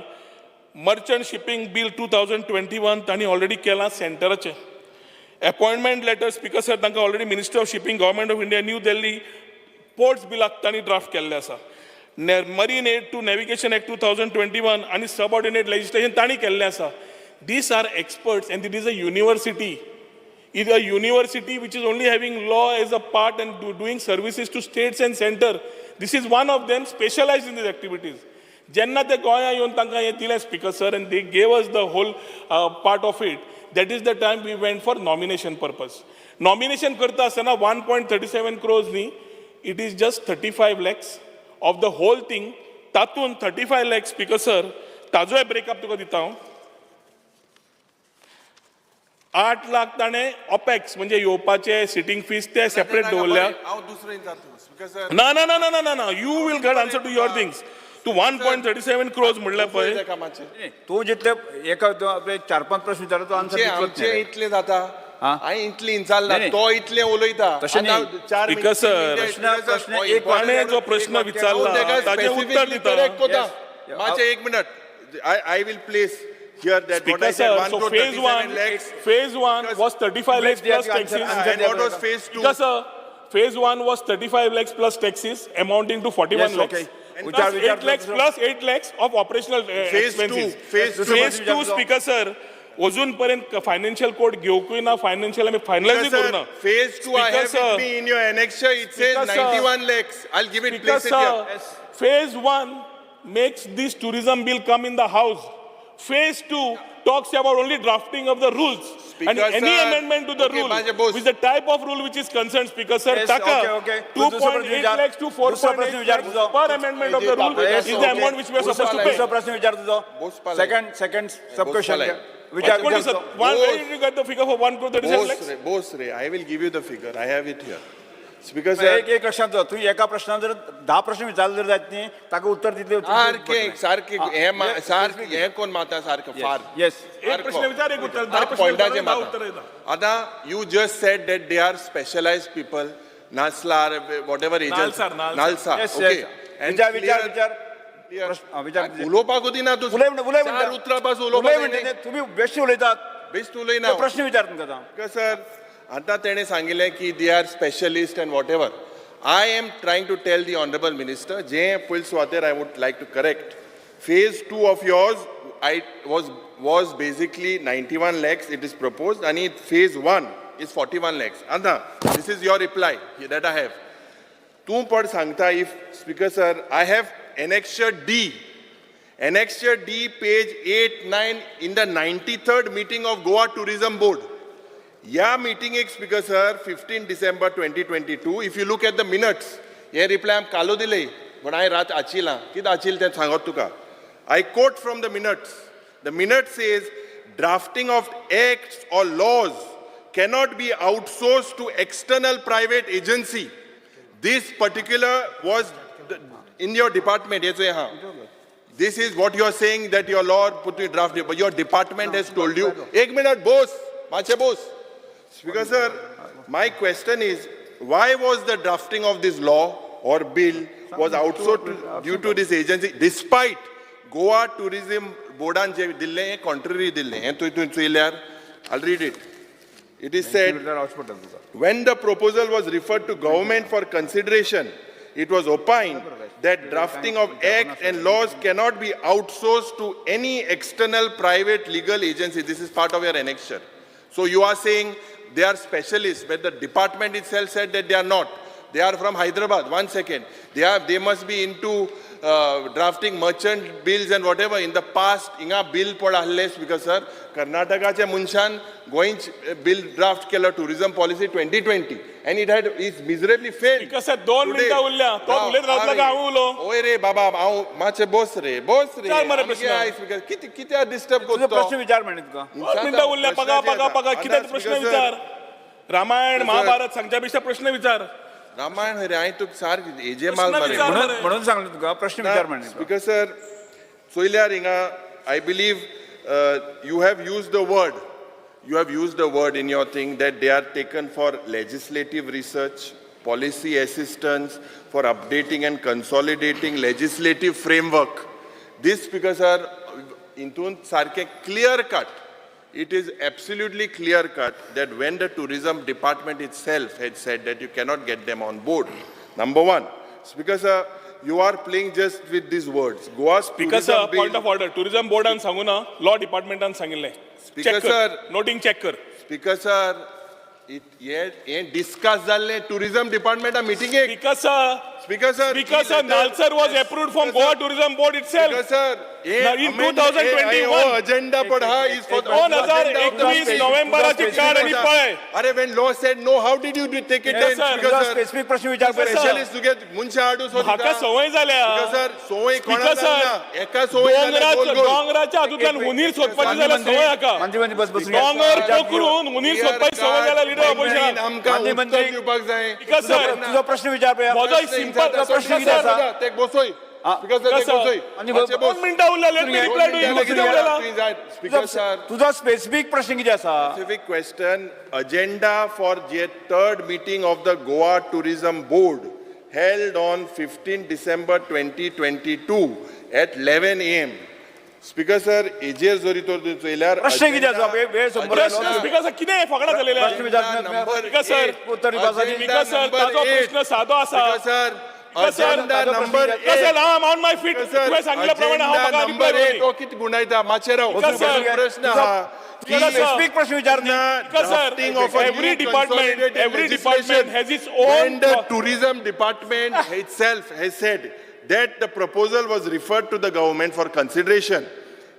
मर्चंट शिपिंग बिल 2021 तांणी ऑलरेडी केला सेंटराचे. अपॉइंटमेंट लेटर स्पीकर सर तांकां already minister of shipping government of India New Delhi ports बिलाक तांणी draft केल्लें आसा. Marine aid to navigation act 2021 आणि सबऑर्डिनेट लेजिस्लेशन तांणी केल्लें आसा. These are experts and it is a university. It is a university which is only having law as a part and doing services to states and center. This is one of them specialized in these activities. Jenna te Goya yon tanga ye dile speaker sir and they gave us the whole part of it. That is the time we went for nomination purpose. Nomination karta asana 1.37 crores ni. It is just 35 lakhs of the whole thing. Tatun 35 lakhs speaker sir. Tajo breakup tuka dita hu. 8 lakh ताणें ऑपॅक्स म्हणजे येवपाचे sitting fees ते separate दवरल्या. ना ना ना ना ना ना you will get answer to your things. तू 1.37 crores म्हणल्या पळय तू जितले एका 4-5 प्रश्न विचारतो आन्सर आमचे इतले जाता हांवें इतले इंचारला तो इतले उलयता. स्पीकर सर ताणें जो प्रश्न विचारला ताचें उत्तर दिता. मातशें 1 minute I will place here that what I Speaker said sir, 1 so crore 37 lakhs. phase 1 was 35 lakhs plus taxes. And what was phase 2? Speaker sir, phase 1 was 35 lakhs plus taxes amounting to 41 lakhs. And plus 8 lakhs plus 8 lakhs of operational expenses. Phase 2 Speaker sir, अजून पर्यंत financial code घेवकूय ना financial आमी finalise करूना. Phase 2 I have with me in your annexure it says 91 lakhs. I'll give it place it here. Phase 1 makes this tourism bill come in the house. Phase 2 talks about only drafting of the rules. Speaker and any sir, amendment to the okay, rule with the type of rule which is concerned, Speaker sir, taka 2.8 lakhs to 4.8 lakhs per amendment of the rule is the amount which we are supposed to pay. प्रश्न विचार तुझो second sub question Why did you get the figure for 1 crore 37 lakhs? Boss Ray, I will give you the figure. I have it here. Speaker एक sir एक लक्षात जाव तूं एका प्रश्नान जर 10 प्रश्न विचारले जर जायत न्ही ताका उत्तर दितले सारकें सारकें सारकें हें कोण माता सारकें फार येस एक प्रश्न विचार एक उत्तर 10 प्रश्न पॉयंटाचेर विचार, 10 माता. उत्तर येता. Ada, you just said that they are specialized people, Naslar, whatever agents. Nalsar. Nalsar, Yes, okay. yes. And विचार clear- विचार clear. प्रश्न विचार उलोवपाक दिना तूं. उलय उलय चार उतरां पासून उलय उलोवपाक म्हणटा जायना. तुम्ही बेश्टी उलयतात बेस्ट उलयना. प्रश्न विचार तुमकां आतां. Because sir, आता तेणे सांगिल्लें की they are specialist and whatever. I am trying to tell the honorable minister, जे पयले सुवातेर I would like to correct. Phase 2 of yours, was basically 91 lakhs, it is proposed, and phase 1 is 41 lakhs. Anta, this is your reply that I have. तूं पण सांगता if, Speaker sir, I have Annexure D. Annexure D, page 8-9, in the 93rd meeting of Goa Tourism Board. Yeah, meeting ek, Speaker sir, 15 December 2022. If you look at the minutes, ये reply am कालो दिले, but I रात आचिला. किद आचिल ते सांगत तुका. I quote from the minutes. The minute says, drafting of acts or laws cannot be outsourced to external private agency. This particular was in your department. Yes, yeah. This is what you are saying that your law put to draft, but your department has told you. Ek minute, boss. Mache boss. Speaker sir, my question is, why was the drafting of this law or bill was outsourced due to this agency, despite Goa Tourism Boardan je dille, contrary dille. I'll read it. It is said, when the proposal was referred to government for consideration, it was opined that drafting of acts and laws cannot be outsourced to any external private legal agency. This is part of your annexure. So you are saying they are specialists, but the department itself said that they are not. They are from Hyderabad. 1 second. They must be into drafting merchant bills and whatever. In the past, inga bill padahle, because sir, Karnatakache munshan going bill draft kela tourism policy 2020, and is miserably failed. Because sir, 2 minutes उरल्या. तो उलयत रावतलो का हांव उलो? ओय रे बाबा, हांव मातशे बोस रे. चाल मरे प्रश्न. किती डिस्टर्ब तुझो करतो. प्रश्न विचार म्हणे तुका. 2 मिनिटं उरल्या. पगा कितें प्रश्न विचार. रामायण महाभारत सांगच्या पेक्षा प्रश्न विचार. रामायण रे हांवें तुका सारकें हेजे माल मरे. म्हणून सांगले तुका प्रश्न विचार म्हणे. Because sir, चोयल्यार हिंगा, I believe you have used the word in your thing that they are taken for legislative research, policy assistance, for updating and consolidating legislative framework. This, because sir, intun sarke clear cut. It is absolutely clear cut that when the tourism department itself had said that you cannot get them on board. Number one, because you are playing just with these words. Goa's Because tourism bill. point of order, tourism board and सांगूना, law department and सांगिल्ले. Speaker sir, noting check कर. Speaker sir, it discuss जाल्ले tourism department a meeting ek. Speaker sir, Speaker sir, Nalsar was approved from Goa Tourism Board itself. Speaker sir, in 2021. agenda padha is for 2021 नोव्हेंबराची काळ आणि पळय. Are when law said no, how did you take it in? Speaker sir, specific प्रश्न विचार specialist to get मुंशा हाडून म्हाका संवय जाल्या. Speaker sir, सोय Speaker कोणा sir, जाल्या? एका सोय जाल्या गोल गोल. डोंगराच्या हातूंतल्यान हुनीर सोदपाची जाल्यार संवय हाका. मंत्री बस बस. डोंगर पकडून हुनीर सोदपाची संवय जाल्यार लिडर ऑपोजिशन. आमकां उत्तर दिवपाक जाय. Speaker sir, तुझो प्रश्न विचार पळया. म्हजो सिंपल प्रश्न कितें आसा? ते बसोय. Speaker sir, ते बसोय. 2 मिनिटां उरल्या. Let me reply to you. कितें उलयला? Speaker sir, तुझो स्पेसिफिक प्रश्न कितें आसा? specific question. Agenda for the third meeting of the Goa Tourism Board held on 15 December 2022 at 11 a.m. Speaker sir, एजेर जोरी तो चोयल्यार प्रश्न कितें आसा? वेळ संपलो. स्पीकर सर कितें फकाणां जालेले? प्रश्न विचार. स्पीकर सर, उत्तर दिवपासाठी. स्पीकर सर, ताजो प्रश्न सादो आसा. Speaker sir, agenda number 8. Sir, I am on my feet. तुवें सांगिल्ल्या प्रमाणे हांव म्हाका Agenda number रिप्लाय 8. ओ कितें गुणायता? मातशें राव. प्रश्न आहा. स्पेसिफिक प्रश्न विचार. Drafting of a every new department legislation. has its When own. the tourism department itself has said that the proposal was referred to the government for consideration,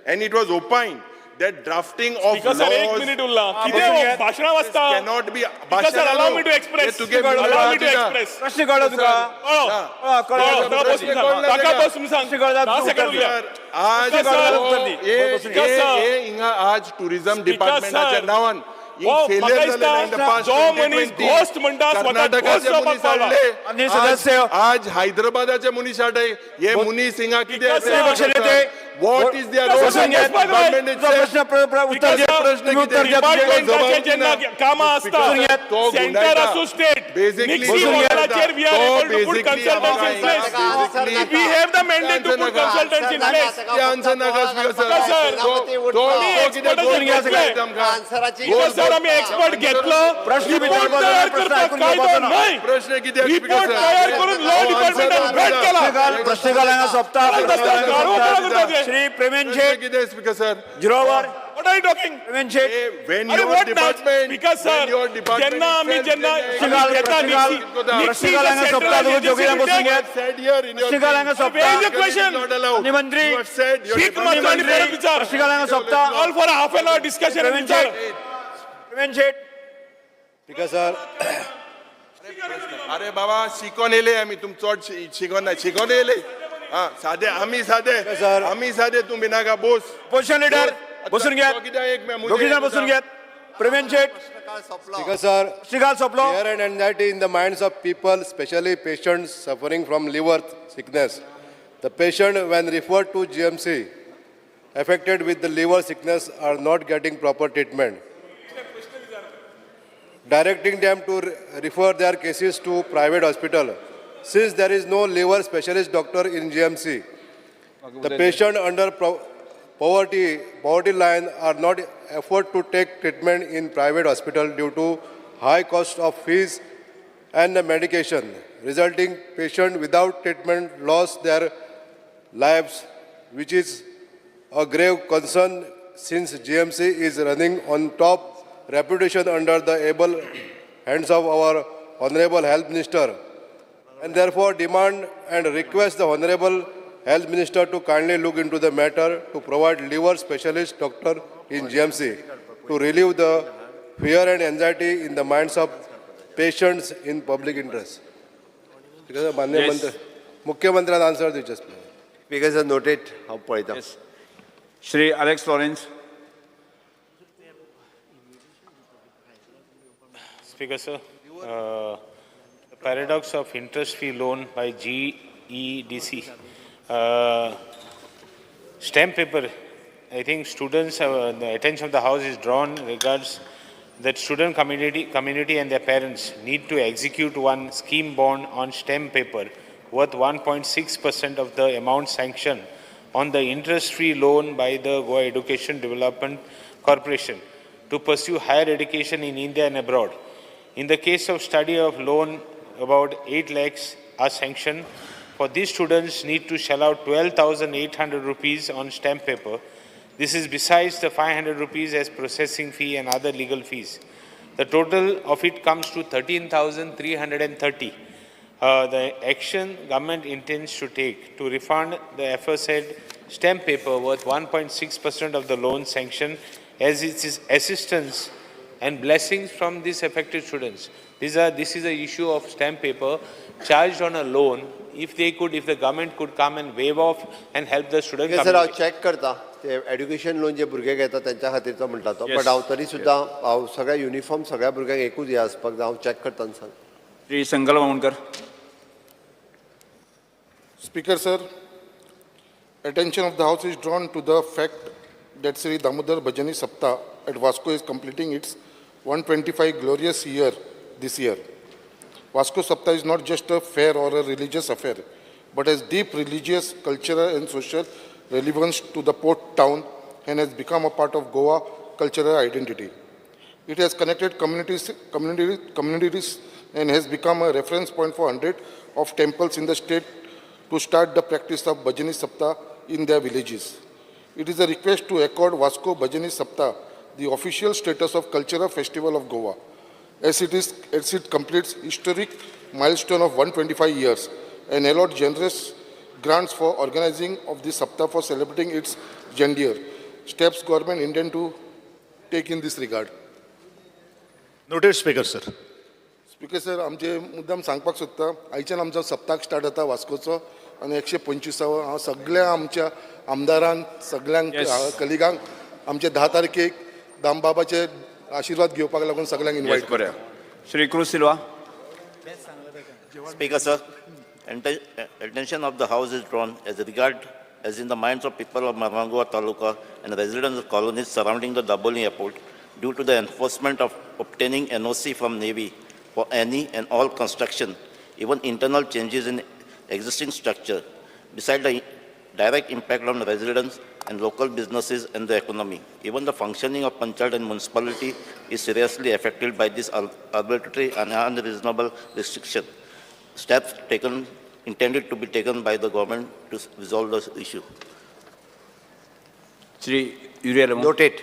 and it was opined that drafting of speaker sir, 1 laws minute उरला. कितें भाशणां वाचता? cannot be. Speaker sir, allow me to express. Allow me to express. प्रश्न कळ्ळो तुका? ताका बस म्हणून सांग. 10 second उरल्या. आज Speaker sir, आज टुरिझम डिपार्टमेंटाच्या नावान ही फेलियर झालेलं in the past जो मनीस 2020. घोस्ट म्हणटा स्वता कर्नाटकाचे घोस्ट जावपाक मनीस पावला. हाडले आज हैदराबादाचे मनीस हाडले हे मनीस हिंगा कितें व्हॉट इज देयर गव्हर्नमेंट कामां आसता सेंटर आसूं स्टेट मिक्सी मॉडेलाचेर we are able to put consultants in place. We have the mandate to put consultants in place. Sir आम्ही एक्सपर्ट घेतलो रिपोर्ट तयार करपाक कायदो नाही प्रश्न किती रिपोर्ट तयार करून लॉ डिपार्टमेंटान भेट केला श्री प्रवीण शेठ किती speaker sir What are you talking? when अरे your what now? department Because sir, when your department जेन्ना आम्ही itself जेन्ना जेन्ना घेता mixie said here in your Where is the question? you have said your Speak मात्र परत विचार All for a half an hour discussion and विचार अरे बाबा शिकून येले आम्ही तुम चड शिकून नाही शिकून येले हा साधे आम्ही साधे तुम्ही नाका बोस पोझिशन लीडर बसून घ्या दोघी जण बसून घ्या प्रवीण शेठ श्रीकाल सोपलो Fear and anxiety in the minds of people, especially patients suffering from liver sickness. The patient, when referred to GMC, affected with the liver sickness, are not getting proper treatment. Directing them to refer their cases to private hospital. Since there is no liver specialist doctor in GMC, the patient under poverty line are not afford to take treatment in private hospital due to high cost of fees and the medication, resulting patient without treatment lost their lives, which is a grave concern since GMC is running on top reputation under the able hands of our Honorable Health Minister, and therefore demand and request the Honorable Health Minister to kindly look into the matter to provide liver specialist doctor in GMC to relieve the fear and anxiety in the minds of patients in public interest. Because मुख्यमंत्र्यान answer दिवचें Because noted हांव पळयतां. Shri Alex Lawrence. Speaker, sir, the paradox of interest-free loan by GEDC. Stamp paper, I think students, the attention of the House is drawn regards that student community and their parents need to execute one scheme bond on stamp paper worth 1.6% of the amount sanctioned on the interest-free loan by the Goa Education Development Corporation to pursue higher education in India and abroad. In the case of study of loan, about 8 lakhs are sanctioned. For these students need to shell out 12,800 rupees on stamp paper. This is besides the 500 rupees as processing fee and other legal fees. The total of it comes to 13,330. The action government intends to take to refund the aforesaid stamp paper worth 1.6% of the loan sanction as it is assistance and blessings from these affected students. This is an issue of stamp paper charged on a loan. If the government could come and waive off and help the student sir हांव check करता ते education loan जे भुरगे घेतात त्यांच्या खातीरचो म्हणटा तो but हांव तरी सुद्दां हांव सगळ्या युनिफॉर्म सगळ्या भुरग्यांक एकूच हे आसपाक जाय हांव चॅक करता आनी सांग. श्री संकल्प मामूणकर. Speaker, sir, attention of the House is drawn to the fact that Sri Damodar Bhajani Sapta at Vasco is completing its 125 glorious year this year. Vasco Sapta is not just a fair or a religious affair, but has deep religious, cultural and social relevance to the port town and has become a part of Goa cultural identity. It has connected communities and has become a reference point for hundreds of temples in the state to start the practice of Bhajani Sapta in their villages. It is a request to accord Vasco Bhajani Sapta the official status of cultural festival of Goa, as it completes historic milestone of 125 years and allot generous grants for organizing of the Sapta for celebrating its grandeur. Steps government intend to take in this regard. Noted, Speaker, sir. Speaker sir आमचे मुद्दाम सांगपाक सोदता आयच्यान आमचो सप्ताक start जाता वास्कोचो आनी 125 हांव सगळ्या आमच्या आमदारांक सगळ्यांक कलिगांक आमचे 10 तारखेक दामबाबाचे आशिर्वाद घेवपाक लागून सगळ्यांक इन्वायट बरें Shri cruise Silva Speaker, sir, attention of the House is drawn as in the minds of people of Marangua Taluka and residents of colonies surrounding the Daboli airport due to the enforcement of obtaining NOC from Navy for any and all construction, even internal changes in existing structure, beside the direct impact on residents and local businesses and the economy. Even the functioning of Panchayat and municipality is seriously affected by this arbitrary and unreasonable restriction. Steps intended to be taken by the government to resolve this issue. Shri Uriel Noted.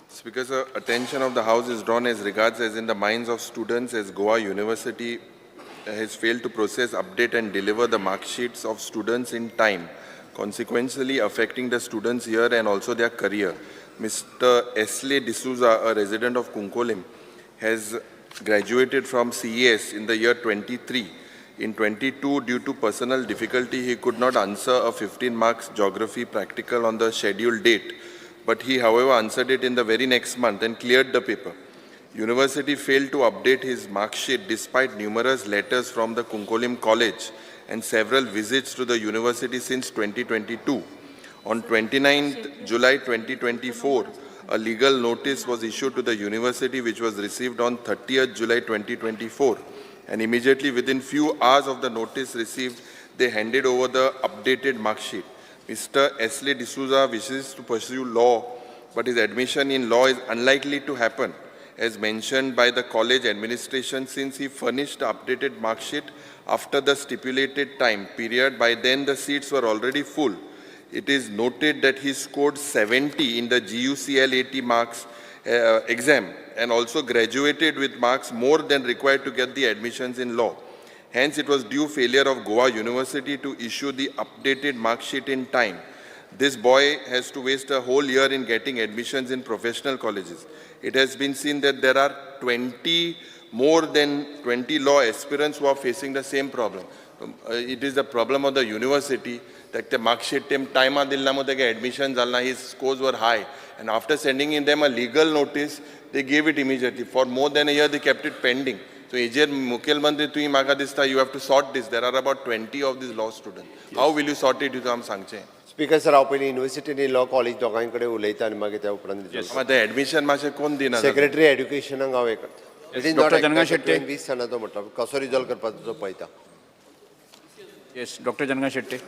Speaker, sir, attention of the House is drawn as regards as in the minds of students as Goa University has failed to process, update and deliver the mark sheets of students in time, consequently affecting the students here and also their career. Mr. Esley D'Souza, a resident of Kunkolim, has graduated from CES in the year 23. In 22, due to personal difficulty, he could not answer a 15 marks geography practical on the scheduled date, but he, however, answered it in the very next month and cleared the paper. University failed to update his mark sheet despite numerous letters from the Kunkolim College and several visits to the university since 2022. On 29th July 2024, a legal notice was issued to the university which was received on 30th July 2024, and immediately within few hours of the notice received, they handed over the updated mark sheet. Mr. Esley D'Souza wishes to pursue law, but his admission in law is unlikely to happen, as mentioned by the college administration, since he furnished the updated mark sheet after the stipulated time period. By then, the seats were already full. It is noted that he scored 70 in the GUCL 80 marks exam and also graduated with marks more than required to get the admissions in law. Hence, it was due failure of Goa University to issue the updated mark sheet in time. This boy has to waste a whole year in getting admissions in professional colleges. It has been seen that there are more than 20 law aspirants who are facing the same problem. It is the problem of the university that the mark sheet time admission his scores were high, and after sending in them a legal notice, they gave it immediately. For more than a year, they kept it pending. So, Mukhil Mantri, you have to sort this. There are about 20 of these law students. Yes. How will you sort it? Speaker, sir, I university in law college dogankade ulayta ani mage त्या उपरांत yes. The admission माशे कोण दिना secretary education हांव हे करता. Yes, Dr. Jangan Shetty. 20 सालाचो म्हटलो कसो रिजॉल्व करपाचो तो पळयता. Yes, Dr. Jangan Shetty.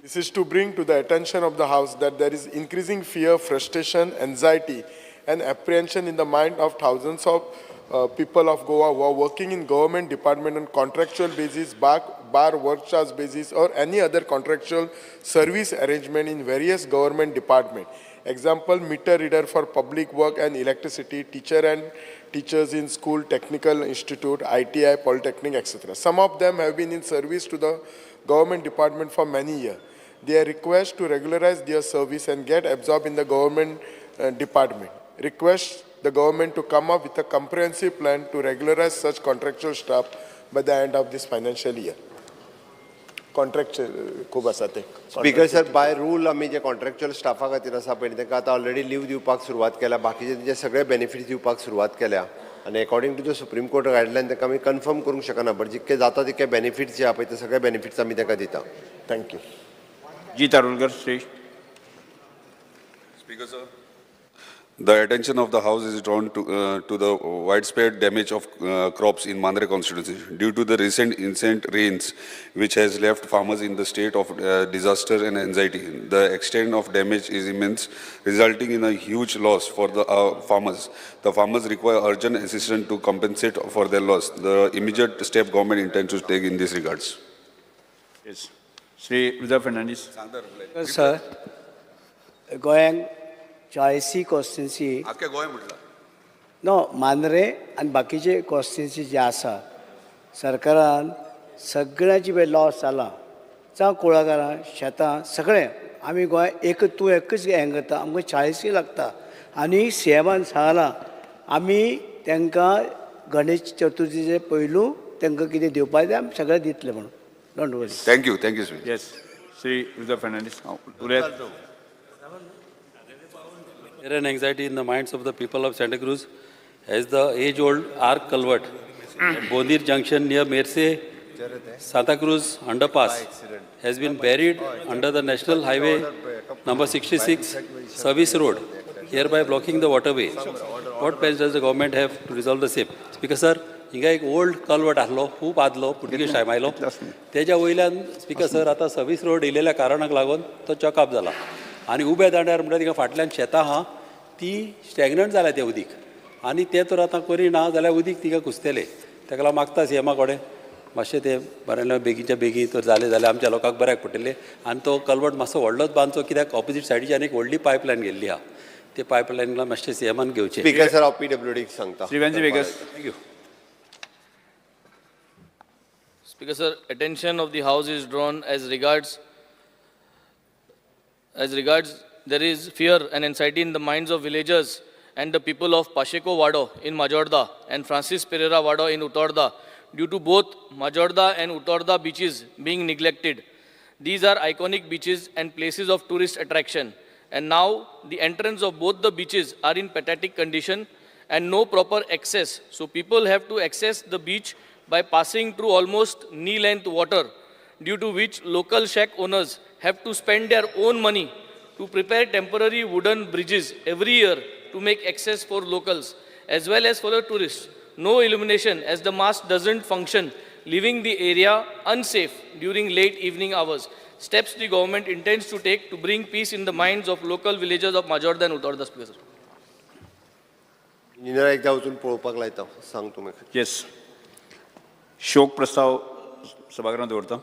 This is to bring to the attention of the House that there is increasing fear, frustration, anxiety, and apprehension in the mind of thousands of people of Goa who are working in government department on contractual basis, bar work charge basis, or any other contractual service arrangement in various government departments. Example, meter reader for public work and electricity, teachers in school, technical institute, ITI, polytechnic, etc. Some of them have been in service to the government department for many years. They are requested to regularize their service and get absorbed in the government department. Request the government to come up with a comprehensive plan to regularize such contractual staff by the end of this financial year. Contractual खूब आसा ते. Speaker, sir, by rule आमी जे contractual स्टाफा खातीर आसा पळय तांकां आतां ऑलरेडी लीव दिवपाक सुरवात केल्या, बाकीचे जे सगळे बेनिफिट्स दिवपाक सुरवात केल्या, आनी according to the supreme court guideline तांकां आमी कन्फर्म करूंक शकना, बट जितके जाता तितके बेनिफिट्स जे आहा पळय ते सगळे बेनिफिट्स आमी तांकां दिता. Thank you. G. Tarulkar, Shri. Speaker, sir. The attention of the House is drawn to the widespread damage of crops in Mandre constituency due to the recent incessant rains, which has left farmers in the state of disaster and anxiety. The extent of damage is immense, resulting in a huge loss for the farmers. The farmers require urgent assistance to compensate for their loss. The immediate step government intends to take in these regards. Yes. Shri Rudra Fernandez. Sir, गोंयांक 40 constituency no Mandrem आनी बाकीचे constituency जे आसा सरकारान सगळ्यांची पळय loss जाला, जावं कुळागरां शेतां सगळें आमी गोंय एकच हें करता, आमकां 40 लागता. आनी सीएमान सांगलां आमी तांकां गणेश चतुर्थीचे पयलू तांकां कितें दिवपाक जाय आमी सगळें दितले म्हणून. Don't worry. Thank you, sir. Yes. Shri युझर फर्नांडीस उलयात. Fear and anxiety in the minds of the people of Santa Cruz as the age-old arc culvert at Bondir Junction near Merce, Santa Cruz underpass has been buried under the National Highway number 66 service road, hereby blocking the waterway. What plans does the government have to resolve the same? Speaker sir, हिंगा एक old culvert आसलो खूब आदलो Portuguese टायमायलो तेज्या वयल्यान speaker sir आतां service road येयलेल्या कारणाक लागून तो चॉकअप जाला आनी उब्या दांड्यार म्हणटा थिंगा फाटल्यान शेतां आहा ती स्टॅग्नंट जाल्या तें उदीक आनी तें तर आतां करिना जाल्यार उदीक तिका कुसतलें तेका लागून मागता सीएमा कडेन मातशें तें बरें बेगीच्या बेगीन तर जालें जाल्यार आमच्या लोकांक बऱ्याक पडटलें आनी तो कल्वर्ट मातसो व्हडलोच बांदचो कित्याक ऑपोजीट सायडीच्यान एक व्हडली पायपलायन गेल्ली आहा ते पायपलायनला मातशें सीएमान घेवचें. स्पीकर सर हांव PWD सांगता. Shri Venzy Viegas. Thank you. Speaker sir, attention of the House is drawn as regards there is fear and anxiety in the minds of villagers and the people of Pacheco Wado in Majorda and Francis Pereira Wado in Utorda due to both Majorda and Utorda beaches being neglected. These are iconic beaches and places of tourist attraction, and now the entrance of both the beaches are in pathetic condition and no proper access. So people have to access the beach by passing through almost knee-length water, due to which local shack owners have to spend their own money to prepare temporary wooden bridges every year to make access for locals as well as for the tourists. No illumination as the mast doesn't function, leaving the area unsafe during late evening hours. Steps the government intends to take to bring peace in the minds of local villagers of Majorda and Utorda. Speaker sir. Engineer एकदा वचून पळोवपाक लायता सांग तुमी. Yes. शोक प्रस्ताव सभागृहात दवरता.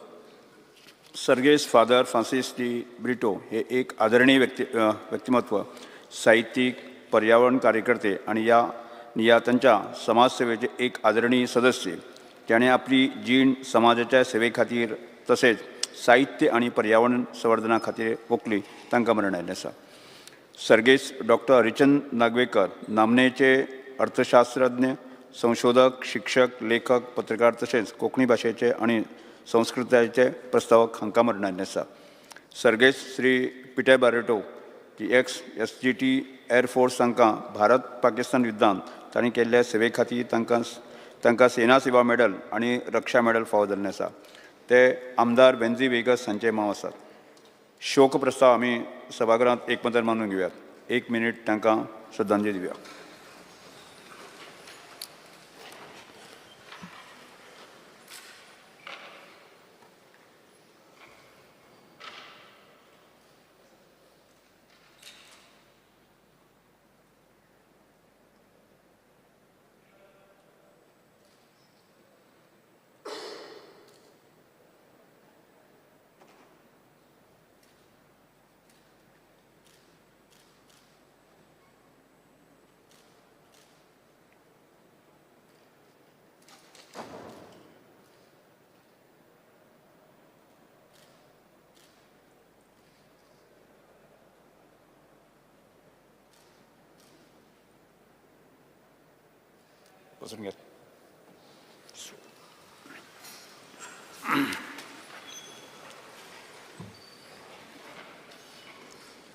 सर्गेस फादर फ्रांसीस डी ब्रिटो हे एक आदरणीय व्यक्तिमत्व, साहित्यिक, पर्यावरण कार्यकर्ते आणि या त्यांच्या समाजसेवेचे एक आदरणीय सदस्य. त्याने आपली जीण समाजाच्या सेवे खातीर तसेच साहित्य आणि पर्यावरण संवर्धना खातीर ओंपली, तांकां मरण आयिल्लें आसा. सर्गेस डॉक्टर हरिचंद नागवेकर नामनेचे अर्थशास्त्रज्ञ, संशोधक, शिक्षक, लेखक, पत्रकार तसेच कोंकणी भाशेचे आणि संस्कृतायेचे प्रस्तावक हांकां मरण आयिल्लें आसा. सर्गेस श्री पिटर बारेटो जी SGT एअर फोर्स हांकां भारत पाकिस्तान युद्धांत तांणी केल्ल्या सेवे खातीर तांकां सेना सेवा मेडल आणि रक्षा मेडल फावो जाल्लें आसा. ते आमदार वेंजी वेगस हांचे मांव आसात. शोक प्रस्ताव आमी सभागृहांत एकमतान मानून घेवयात. 1 मिनीट तांकां श्रद्धांजली दिवया.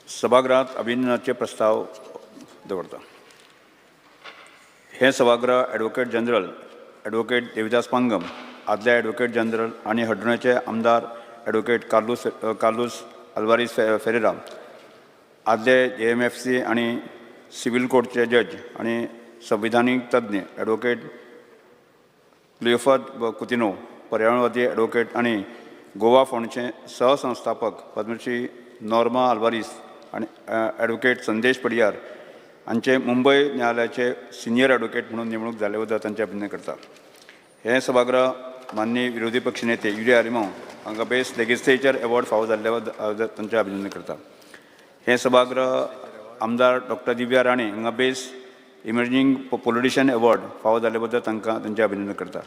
सभागृहात अभिनंदनाचे प्रस्ताव दवरता. हे सभागृह advocate general advocate Devidas Pangam, आदले ॲडव्होकेट जनरल आणि हड्डुण्याचे आमदार ॲडव्होकेट कार्लोस अल्वारिस फेरेरा, आदले AMFC आणि सिव्हिल कोर्टचे जज आणि संविधानीक तज्ञ ॲडव्होकेट क्लियोफर्ड कुतिनो, पर्यावरणवादी ॲडव्होकेट आणि गोवा फंडचे सहसंस्थापक पद्मश्री नॉर्मा अल्वारिस आणि ॲडव्होकेट संदेश पडियार हांचे मुंबय न्यायालयाचे सिनियर ॲडव्होकेट म्हणून नेमणूक जाले बद्दल तांचे अभिनंदन करता. हे सभागृह माननीय विरोधी पक्षनेते युरिया आरिमो हांकां बेस्ट लेजिस्लेचर अवॉर्ड फावो जाल्ल्या बद्दल तांचे अभिनंदन करता. हे सभागृह आमदार डॉक्टर दिव्या राणे हांकां बेस्ट इमर्जिंग पॉलिटिशियन अवॉर्ड फावो जाल्ले बद्दल तांकां तांचे अभिनंदन करता.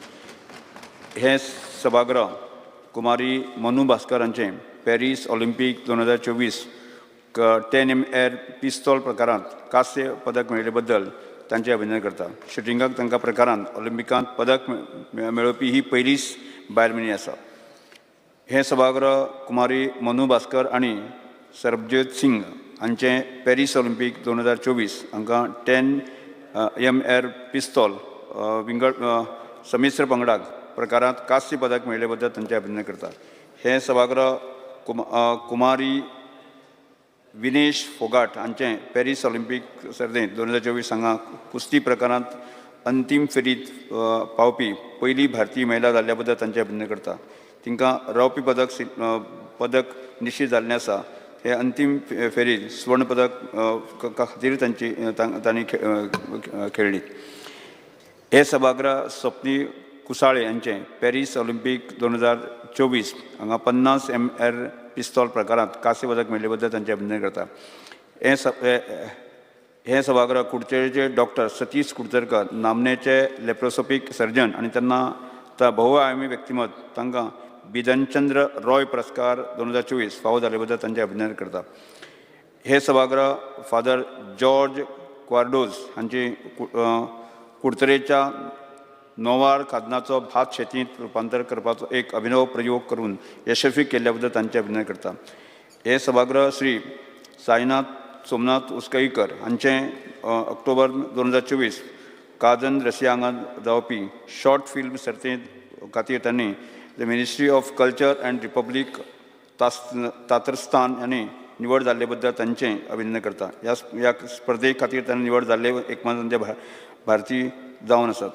हे सभागृह कुमारी मनु भास्कर हांचें पॅरीस ऑलिंपीक 2024 10M एअर पिस्तॉल प्रकारांत कांस्य पदक मेळिल्ले बद्दल तांचे अभिनंदन करता. शुटिंगाक तांकां प्रकारांत ऑलिंपिकांत पदक मेळोवपी ही पयलीच बायल मनीस आसा. हे सभागृह कुमारी मनु भास्कर आणि सरबजीत सिंग हांचे पॅरीस ऑलिंपीक 2024 हांकां 10 MR पिस्तॉल विंगड समिश्र पंगडाक प्रकारांत कांस्य पदक मेळ्ळे बद्दल तांचे अभिनंदन करता. हे सभागृह कुमारी विनेश फोगाट हांचे पॅरीस ऑलिंपीक सर्तींत 2024 हांगा कुस्ती प्रकारांत अंतीम फेरीत पावपी पयली भारतीय महिला जाल्ल्या बद्दल तांचे अभिनंदन करता. तिंकां रौप्य पदक निश्चित जाल्लें आसा. हे अंतीम फेरीत स्वर्ण पदक खातीर तांणी खेळ्ळी. हे सभागृह स्वप्नी कुसाळे यांचे पॅरीस ऑलिंपीक 2024 हांगा 50 MR पिस्तॉल प्रकारांत कांस्य पदक मेळ्ळे बद्दल तांचे अभिनंदन करता. हे सभागृह कुडचडेचे डॉक्टर सतीश कुडचडकर नामनेचे लेप्रोस्कोपिक सर्जन आणि त्यांना बहुआयामी व्यक्तिमत तांकां बिधनचंद्र रॉय पुरस्कार 2024 फावो जाल्ले बद्दल तांचे अभिनंदन करता. हे सभागृह फादर जॉर्ज क्वार्डोज हांची कुडचडेच्या नोवार खाजनाचो भात शेतींत रुपांतर करपाचो एक अभिनव प्रयोग करून यशस्वी केल्ल्या बद्दल तांचे अभिनंदन करता. हे सभागृह श्री साईनाथ सोमनाथ उसकईकर हांचे ऑक्टोबर 2024 काजन रशिया हांगा जावपी शॉर्ट फिल्म सर्तींत खातीर तांणी the ministry of culture and Republic Tatarstan हांणी निवड जाल्ले बद्दल तांचें अभिनंदन करता. ह्या स्पर्धे खातीर तांणी निवड जाल्ले एकमात्र तांचे भारतीय जावन आसात.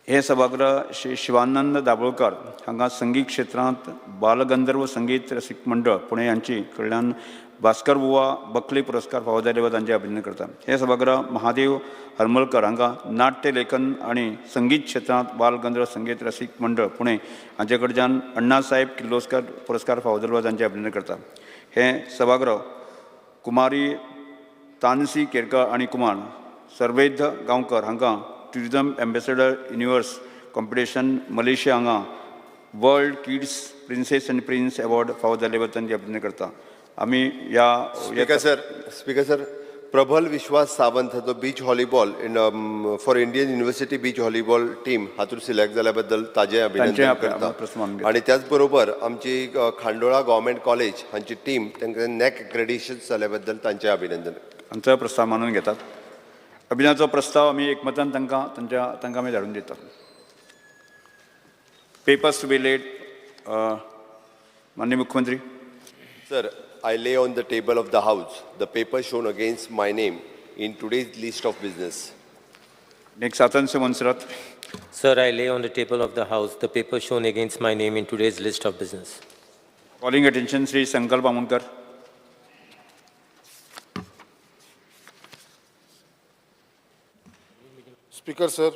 हे सभागृह श्री शिवानंद दाबोळकर हांगा संगीत क्षेत्रांत बालगंधर्व संगीत रसीक मंडळ पुणे हांची कडल्यान भास्कर बुवा बकले पुरस्कार फावो जाल्ले बद्दल तांचे अभिनंदन करता. हे सभागृह महादेव हरमलकर हांगा नाट्य लेखन आणि संगीत क्षेत्रांत बालगंधर्व संगीत रसीक मंडळ पुणे हांचे कडच्यान अण्णासाहेब किर्लोस्कर पुरस्कार फावो जाल्ले बद्दल तांचे अभिनंदन करता. हे सभागृह कुमारी तानसी केरकर आणि कुमार सर्वेद गांवकर हांकां tourism ambassador universe competition Malaysia हांगा world kids princess and prince award फावो जाल्ले बद्दल तांचे अभिनंदन करता. आमी स्पीकर सर प्रबल विश्वास सावंत जो beach volleyball for Indian university beach volleyball team हातूंत सिलेक्ट जाल्या बद्दल ताजें अभिनंदन करता. आणि त्याच बरोबर आमची खांडोळा गव्हर्मेंट कॉलेज हांची टीम तांकां नॅक एक्रेडिशन जाल्या बद्दल तांचें अभिनंदन. आमचो प्रस्ताव मानून घेतात. अभिनंदनाचो प्रस्ताव आमी एकमतान तांकां आमी धाडून दितात. Papers to be laid. माननीय मुख्यमंत्री. Sir, I lay on the table of the House the paper shown against my name in today's list of business. Next, Satansu Mansurat. Sir, I lay on the table of the House the paper shown against my name in today's list of business. Calling attention, Sri Sankalp Amunkar. Speaker, sir,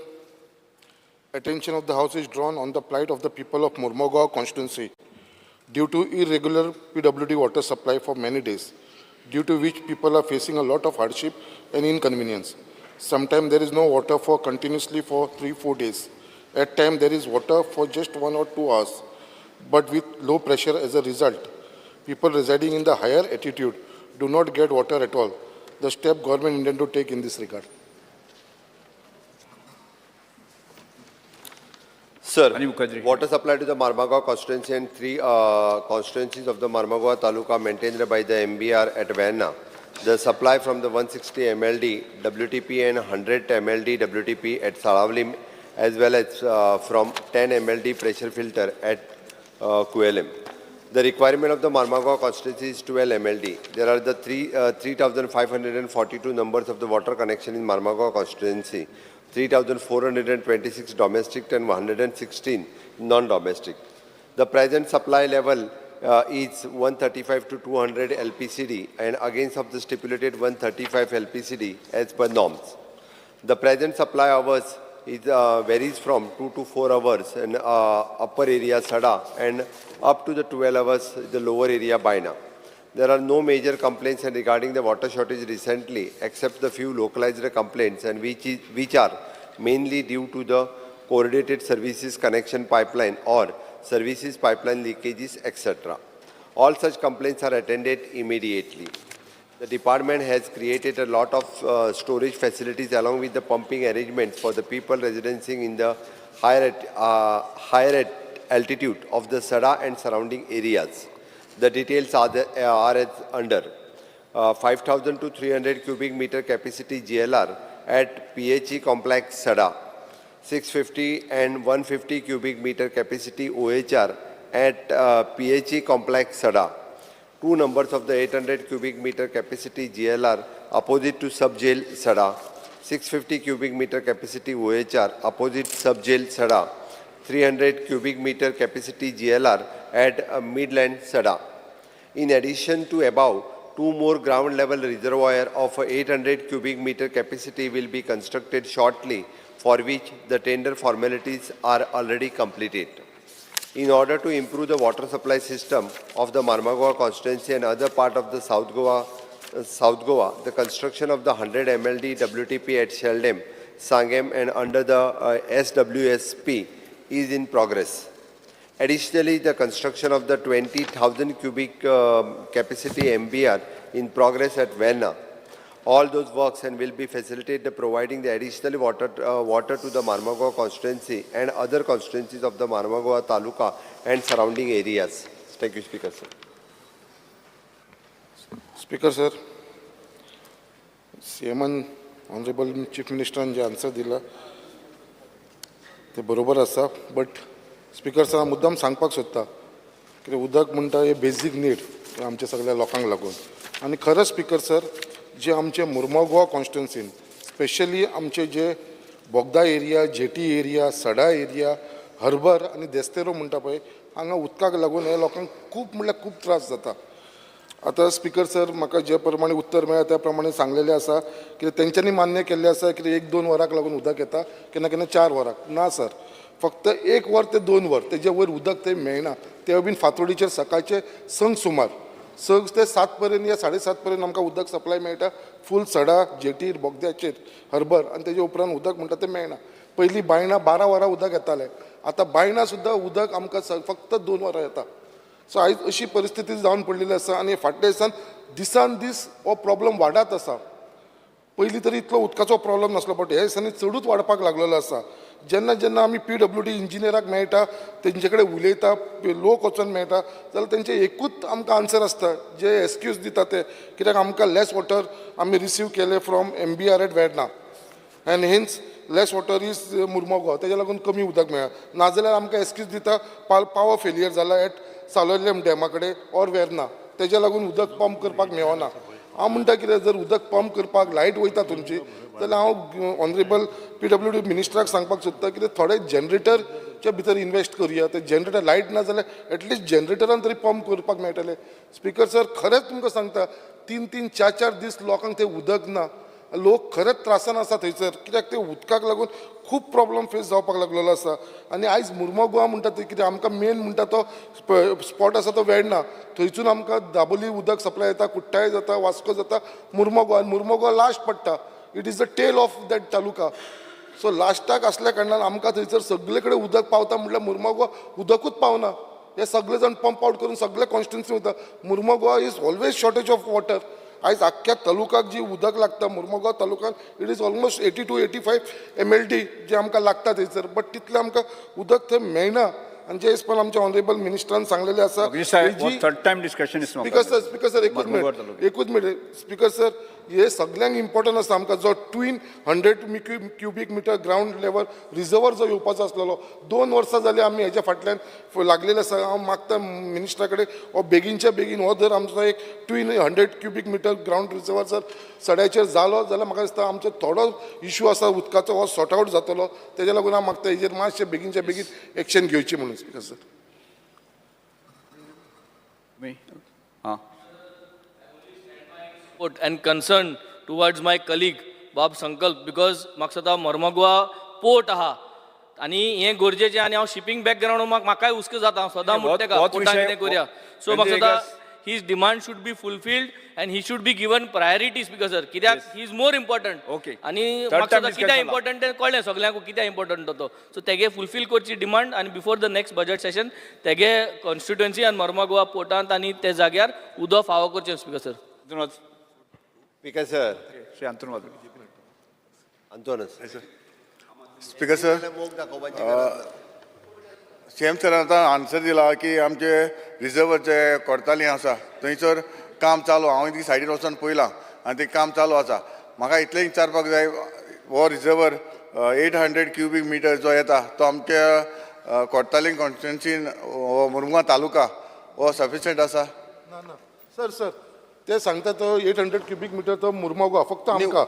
attention of the House is drawn on the plight of the people of Mormugao constituency due to irregular PWD water supply for many days, due to which people are facing a lot of hardship and inconvenience. Sometimes there is no water for continuously for 3-4 days. At times there is water for just 1 or 2 hours, but with low pressure as a result. People residing in the higher altitude do not get water at all. The step government intend to take in this regard. Sir, water supply to the Marmagao constituency and 3 constituencies of the Marmagao Taluka maintained by the MBR at Vienna. The supply from the 160 MLD WTP and 100 MLD WTP at Saravali, as well as from 10 MLD pressure filter at QLM. The requirement of the Marmagao constituency is 12 MLD. There are the 3,542 numbers of the water connection in Marmagao constituency. 3,426 domestic and 116 non-domestic. The present supply level is 135 to 200 LPCD and against of the stipulated 135 LPCD as per norms. The present supply hours is varies from 2 to 4 hours in upper area Sada and up to the 12 hours in the lower area Baina. There are no major complaints regarding the water shortage recently, except the few localized complaints, and which are mainly due to the correlated services connection pipeline or services pipeline leakages, etc. All such complaints are attended immediately. The department has created a lot of storage facilities along with the pumping arrangements for the people residing in the higher altitude of the Sada and surrounding areas. The details are as under. 5,000 to 300 cubic meter capacity GLR at PHE complex Sada. 650 and 150 cubic meter capacity OHR at PHE complex Sada. Two numbers of the 800 cubic meter capacity GLR opposite to sub-jail Sada. 650 cubic meter capacity OHR opposite sub-jail Sada. 300 cubic meter capacity GLR at Midland Sada. In addition to above, two more ground level reservoir of 800 cubic meter capacity will be constructed shortly, for which the tender formalities are already completed. In order to improve the water supply system of the Marmagua constituency and other part of the South Goa, the construction of the 100 MLD WTP at Sheldam, Sangam and under the SWSP is in progress. Additionally, the construction of the 20,000 cubic capacity MBR in progress at Verna. All those works and will be facilitated providing the additional water to the Marmagua constituency and other constituencies of the Marmagua Taluka and surrounding areas. Thank you, Speaker, sir. Speaker, sir. CM Honorable Chief Minister जे answer दिला ते बरोबर आसा, but speaker sir मुद्दाम सांगपाक सोदता की उदक म्हणटा हे बेजीक नीड आमच्या सगळ्या लोकांक लागून. आनी खरंच स्पीकर सर जे आमचे मुर्मगांव कॉन्स्टिट्युन्सीन स्पेशली आमचे जे बोगदा एरिया, जेटी एरिया, सडा एरिया, हर्बर आनी देस्तेरो म्हणटा पळय हांगा उदकाक लागून हे लोकांक खूब म्हणल्यार खूब त्रास जाता. आतां स्पीकर सर म्हाका जे प्रमाणे उत्तर मेळ्ळा त्या प्रमाणे सांगलेलें आसा की तेंच्यांनी मान्य केल्लें आसा की 1-2 वरांक लागून उदक येता, केन्ना केन्ना 4 वरांक. ना सर, फक्त 1 वर ते 2 वर तेजे वयर उदक थंय मेळना. ते बीन फातोडीचेर सकाळचे संक सुमार 6 ते 7 पर्यंत या 7:30 पर्यंत आमकां उदक सप्लाय मेळटा फूल सडा, जेटीर, बोगद्याचेर, हर्बर आनी तेजे उपरांत उदक म्हणटा तें मेळना. पयलीं बायणां 12 वरां उदक येतालें, आतां बायणां सुद्दां उदक आमकां फक्त 2 वरां येता. सो आयज अशी परिस्थिती जावन पडलेली आसा आनी फाटल्या दिसान दीस हो प्रॉब्लम वाडत आसा. पयलीं तरी इतलो उदकाचो प्रॉब्लम नासलो, बट हे दिसांनी चडूच वाडपाक लागलेलो आसा. जेन्ना जेन्ना आमी PWD इंजिनियराक मेळटा, तेंचे कडेन उलयता, लोक वचोन मेळटा, जाल्यार तेंचे एकूच आमकां आन्सर आसता, जे एक्सक्यूज दिता ते कित्याक आमकां लेस वॉटर आमी रिसीव केले from MBR at Verna and hence less water is Mormugao, तेज्या लागून कमी उदक मेळ्ळा. नाजाल्यार आमकां एक्सक्यूज दिता पावर फेलियर जाला एट सालोलेम डॅमा कडेन ऑर वेर्ना, तेज्या लागून उदक पंप करपाक मेळना. हांव म्हणटा कितें, जर उदक पंप करपाक लायट वयता तुमची जाल्यार हांव ऑनरेबल PWD मिनिस्टराक सांगपाक सोदता की थोडे जनरेटरच्या भितर इन्वेस्ट करुया. ते जनरेटर लायट ना जाल्यार एटलिस्ट जनरेटरान तरी पंप करपाक मेळटलें. स्पीकर सर, खरेंच तुमकां सांगता 3-3, 4-4 दीस लोकांक थंय उदक ना. लोक खरेंच त्रासान आसा थंयसर, कित्याक ते उदकाक लागून खूब प्रॉब्लम फेस जावपाक लागलेलो आसा. आनी आयज मुर्मगांव म्हणटा ते कितें आमकां मेन म्हणटा तो स्पॉट आसा तो वेर्ना, थंयसून आमकां दाबोली उदक सप्लाय जाता, कुट्टाळे जाता, वास्को जाता, मुर्मगांव. आनी मुर्मगांव लास्ट पडटा. It is the tail of that taluka. सो लास्टाक आसल्या कारणान आमकां थंयसर सगळे कडेन उदक पावता म्हटल्यार मुर्मगांव उदकूच पावना. हे सगळे जाण पंप आउट करून सगळे कॉन्स्टिट्युन्सी वता. Mormugao is always shortage of water. आयज आख्ख्या तालुकाक जी उदक लागता मुर्मगांव तालुक्यात it is almost 80 to 85 MLD जे आमकां लागता थंयसर, बट तितलें आमकां उदक थंय मेळना. आनी जे हिसपान आमच्या ऑनरेबल मिनिस्टरान सांगलेलें आसा. स्पीकर सर एकूच मिनिट स्पीकर सर, हे सगळ्यांक इम्पॉर्टंट आसा आमकां जो twin 100 cubic metre ground level reservoir जो येवपाचो आसलेलो 2 वर्सां जालीं आमी हेच्या फाटल्यान लागलेले आसा. हांव मागता मिनिस्टरा कडेन हो बेगीनच्या बेगीन हो जर आमचो एक twin 100 cubic metre ground reservoir जर सड्याचेर जालो जाल्यार म्हाका दिसता आमचो थोडो इशू आसा उदकाचो हो सॉर्ट आवट जातलो. तेज्या लागून हांव मागता हेजेर मातशें बेगीनच्या बेगीन एक्शन घेवची म्हणून. Speaker sir and concern towards my colleague Bob Sankalp, because म्हाका सदां मर्मगोवा पोर्ट आहा आनी हें गरजेचें आनी हांव शिपींग बॅकग्रावंड म्हाकाय हुस्को जाता. हांव सदां म्हणटा तेका पोर्टान कितें करुया. सो म्हाका सदां his demand should be fulfilled and he should be given priority. Speaker sir, कित्याक he is more important. Okay. आनी म्हाका सदां कित्याक इम्पॉर्टंट तें कळ्ळें सगळ्यांक कित्याक इम्पॉर्टंट तो. सो तेगे फुलफील करची डिमांड आनी before the next budget session तेगे कॉन्स्टिट्युएन्सी आनी मर्मगोवा पोर्टांत आनी ते जाग्यार उदक फावो करचें. Speaker sir. Speaker sir. Shri Antun Antonas. Speaker sir, CM सरान आतां आन्सर दिला की आमचे रिजर्वचे कोर्तालीं आसा थंयसर काम चालू हांव ती सायडीन वचून पळयलां आनी तें काम चालू आसा. म्हाका इतलें विचारपाक जाय हो रिजर्वर 800 क्युबीक मिटर जो येता तो आमच्या कोर्तालीं कॉन्स्टिट्युन्सीन हो मुरगांव तालुका हो सफिशियंट आसा? ना सर ते सांगता तो 800 क्युबिक मिटर तो मुरमगांव फक्त आमकां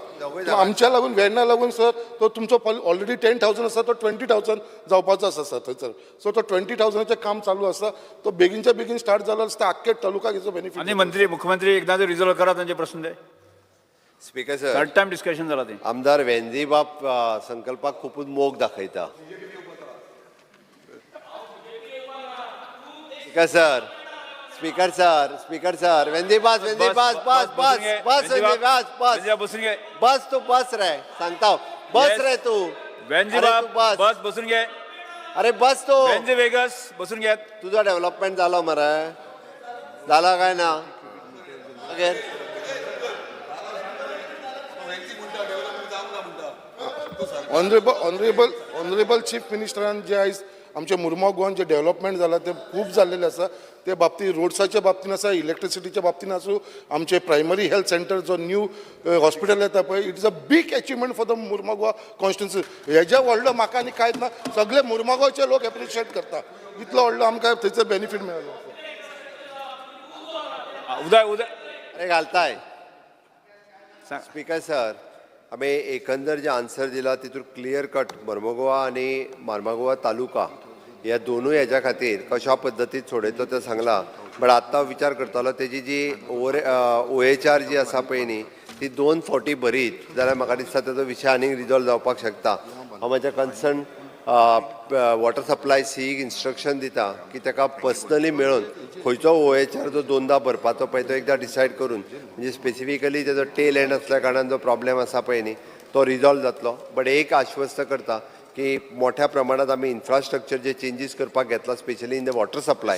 आमच्या लागून वेर्णा लागून सर तो तुमचो ऑलरेडी 10,000 आसा तो 20,000 जावपाचो आसा सर थंयसर. सो तो 20,000चें काम चालू आसा तो बेगीनच्या बेगीन स्टार्ट जालो आसता आख्खे तालुकाक हेचो बेनिफीट. आणि मुख्यमंत्री एकदा रिझॉल्व करा तांचे प्रश्न ते. Speaker sir third time discussion जाला ते. आमदार वेंजी बाब संकल्पाक खूपच मोग दाखयता. स्पीकर सर वेंजी बस तू बस रे सांगता बस रे तू वेंजी बस बसून घे. अरे बस तू वेंजी वेगस बसून घे. तुझा डेव्हलपमेंट झाला मरे झाला काय ना ऑनरेबल चीफ मिनिस्टरान जे आयज आमचे मुरमाव गोवान जे डेव्हलपमेंट जाला ते खूप झालेले आसा. ते बाबतीत रोड्साच्या बाबतीन आसा इलेक्ट्रिसिटीच्या बाबतीन आसूं आमचे प्रायमरी हेल्थ सेंटर जो न्यू हॉस्पिटल येता पळय it is a big achievement for the Mormugao constituency. हेज्या व्हडलो म्हाका आनी कांयच ना सगळे मुरमागांवचे लोक एप्रिशिएट करता इतलो व्हडलो आमकां थंयचो बेनिफीट मेळ्ळो. अरे घालताय स्पीकर सर आम्ही एकंदर जे आन्सर दिला तितून क्लियर कट मर्मगोवा आणि मार्मागोवा तालुका ह्या दोनूय हेज्या खातीर कशा पद्दतीन सोडयतलो तें सांगला. बट आत्तां विचार करतलो तेजी जी OHR जी आसा पळय न्ही ती 2 फावटी भरीत जाल्यार म्हाका दिसता तेजो विशय आनीक रिजॉल्व जावपाक शकता. हांव म्हाज्या concern water supply sick instruction दिता की ताका पर्सनली मेळून खंयचो OHR जो 2दा भरपाचो पळय तो एकदा डिसायड करून म्हणजे स्पेसिफिकली तेजो टेल एंड आसल्या कारणान जो प्रॉब्लेम आसा पळय न्ही तो रिजॉल्व जातलो. बट एक आश्वस्त करता की मोठ्या प्रमाणात आमी इन्फ्रास्ट्रक्चर जे चेंजीस करपाक घेतला specially in the water supply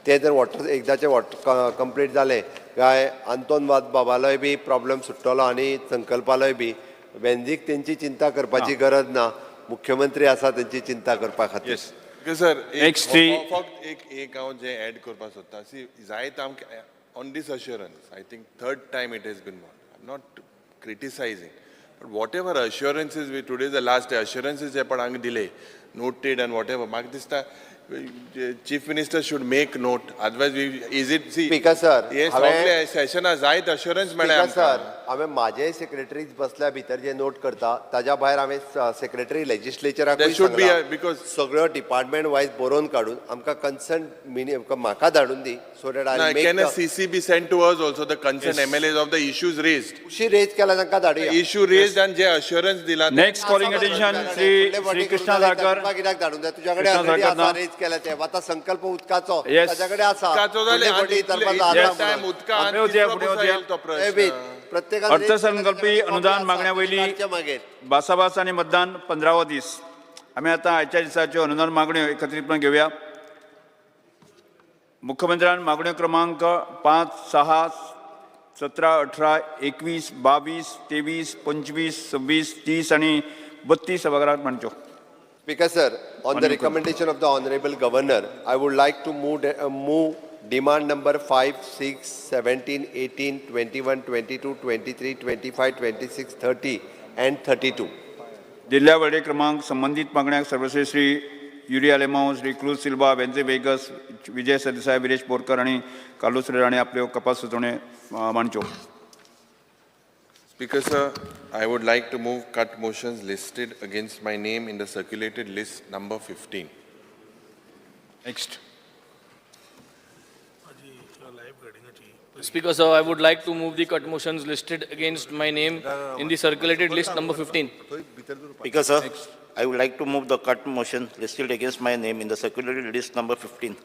ते जर वॉटर एकदाचे वॉटर कंप्लीट जाले काय आंतोन बाबालोय बी प्रॉब्लेम सुट्टलो आनी संकल्पालोय बी वेंजीक तेंची चिंता करपाची गरज ना. मुख्यमंत्री आसा त्यांची चिंता करपा खातीर. सर फक्त एक हांव जे एड करपाक सोदता सी जायत आमकां on this assurance I think third time it has been not criticising but whatever assurances we today the last assurances जे पण हांगा दिले नोटेड एंड वॉट एवर म्हाका दिसता chief minister should make note otherwise we is it see speaker sir हे सगळे सेशना जायत assurance मेळ्ळ्या सर हांवें म्हाजे सेक्रेटरीज बसल्या भितर जे नोट करता ताज्या भायर हांवें सेक्रेटरी लेजिस्लेचराक बिकॉज सगळो डिपार्टमेंट वायज बरोवन काडून आमकां कन्सर्न म्हाका धाडून दी so that can a CCB send to us also the concerned MLAs of the issues raised? खुशी रेज केला तांकां धाडुया. Issue raised and जे assurance दिला. Next calling attention Shri Krishna Salkar. कित्याक धाडून दिया तुज्या कडेन ऑलरेडी आसा रेज केला ते आतां संकल्प उदकाचो ताज्या कडेन आसा. प्रत्येकान अर्थसंकल्पी अनुदान मागण्या वयली भासाभास आणि मतदान 15वो दीस. आमी आतां आयच्या दिसाच्यो अनुदान मागण्यो एकत्रितपणे घेवया. मुख्यमंत्र्यान मागण्यो क्रमांक 5, 6, 17, 18, 21, 22, 23, 25, 26, 30 आणि 32 सभागृहात मांडच्यो. Speaker sir, on the recommendation of the Honorable Governor, I would like to move demand number 5, 6, 17, 18, 21, 22, 23, 25, 26, 30 and 32. दिल्ल्या वळेरी क्रमांक संबंधित मागण्या सर्वश्री श्री युरिया लेमाव, श्री क्रूज सिल्वा, वेंजे वेगस, विजय सरदेसाय, विरेश बोरकर आणि कार्लोस राणे आपल्यो कपास सुचोवणे मांडच्यो. Speaker sir, I would like to move cut motions listed against my name in the circulated list number 15. Next. Speaker sir, I would like to move the cut motions listed against my name in the circulated list number 15. Speaker sir, I would like to move the cut motion listed against my name in the circulated list number 15.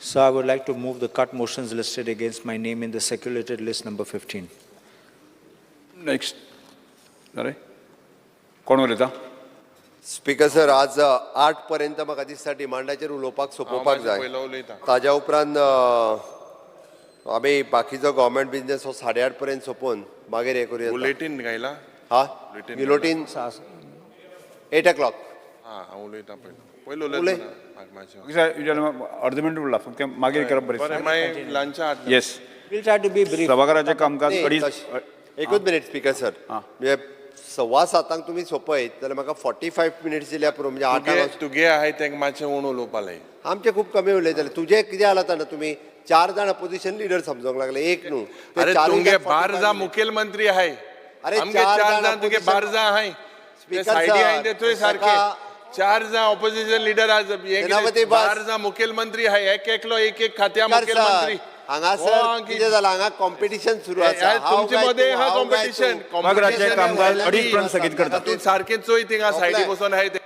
So I would like to move the cut motions listed against my name in the circulated list number 15. Next. अरे कोण उलयता? Speaker sir आज 8 पर्यंत म्हाका दिसता डिमांडाचेर उलोवपाक सोंपोवपाक जाय. ताज्या उपरांत आमी बाकीचो गव्हर्मेंट बिझनेस हो 8:30 पर्यंत सोंपोवन मागीर हे करूया. बुलेटिन घायला? हा बुलेटिन 8 o'clock. हांव उलयतां पयलो उलय. अर्द मिनट उरला फक्त मागीर करप बरें बरें मागीर लंचा yes We'll try to be brief. सभाघराचें कामकाज न्ही, अडीच एकूच मिनिट स्पीकर सर म्हणजे 6:15 तुम्ही सोपयत जाल्यार म्हाका 45 मिनिट्स दिल्या पुरो म्हणजे 8 तुगे आहाय तेंका मातशें उण उलोवपा लाय आमचे खूप कमी उलयताले तुझे कितें जाला तेन्ना तुम्ही 4 जाण अपोजिशन लिडर समजूंक लागले एक न्हू ते अरे चारूय तुगे जाण 45 बारजा मुखेलमंत्री आहाय अरे आमगे चार 4 जाण जाण तुगे opposition- बारजा आहाय Speaker सायडी sir, आहाय ते तुवें सारखे ताका- 4 जाण ऑपोजिशन लिडर आज सेनापती बस. 12 मुखेलमंत्री आहाय एकलो एक खात्या स्पीकर मुखेलमंत्री सर, हांगा सर कितें जालां हांगा कॉम्पिटिशन सुरू आसा तुमचे मध्ये हा कॉम्पिटिशन सभाघराचें कामकाज 2:30 पर्यंत स्थगीत करता तू सारखें चोय थिंगा सायडी बसून आहाय ते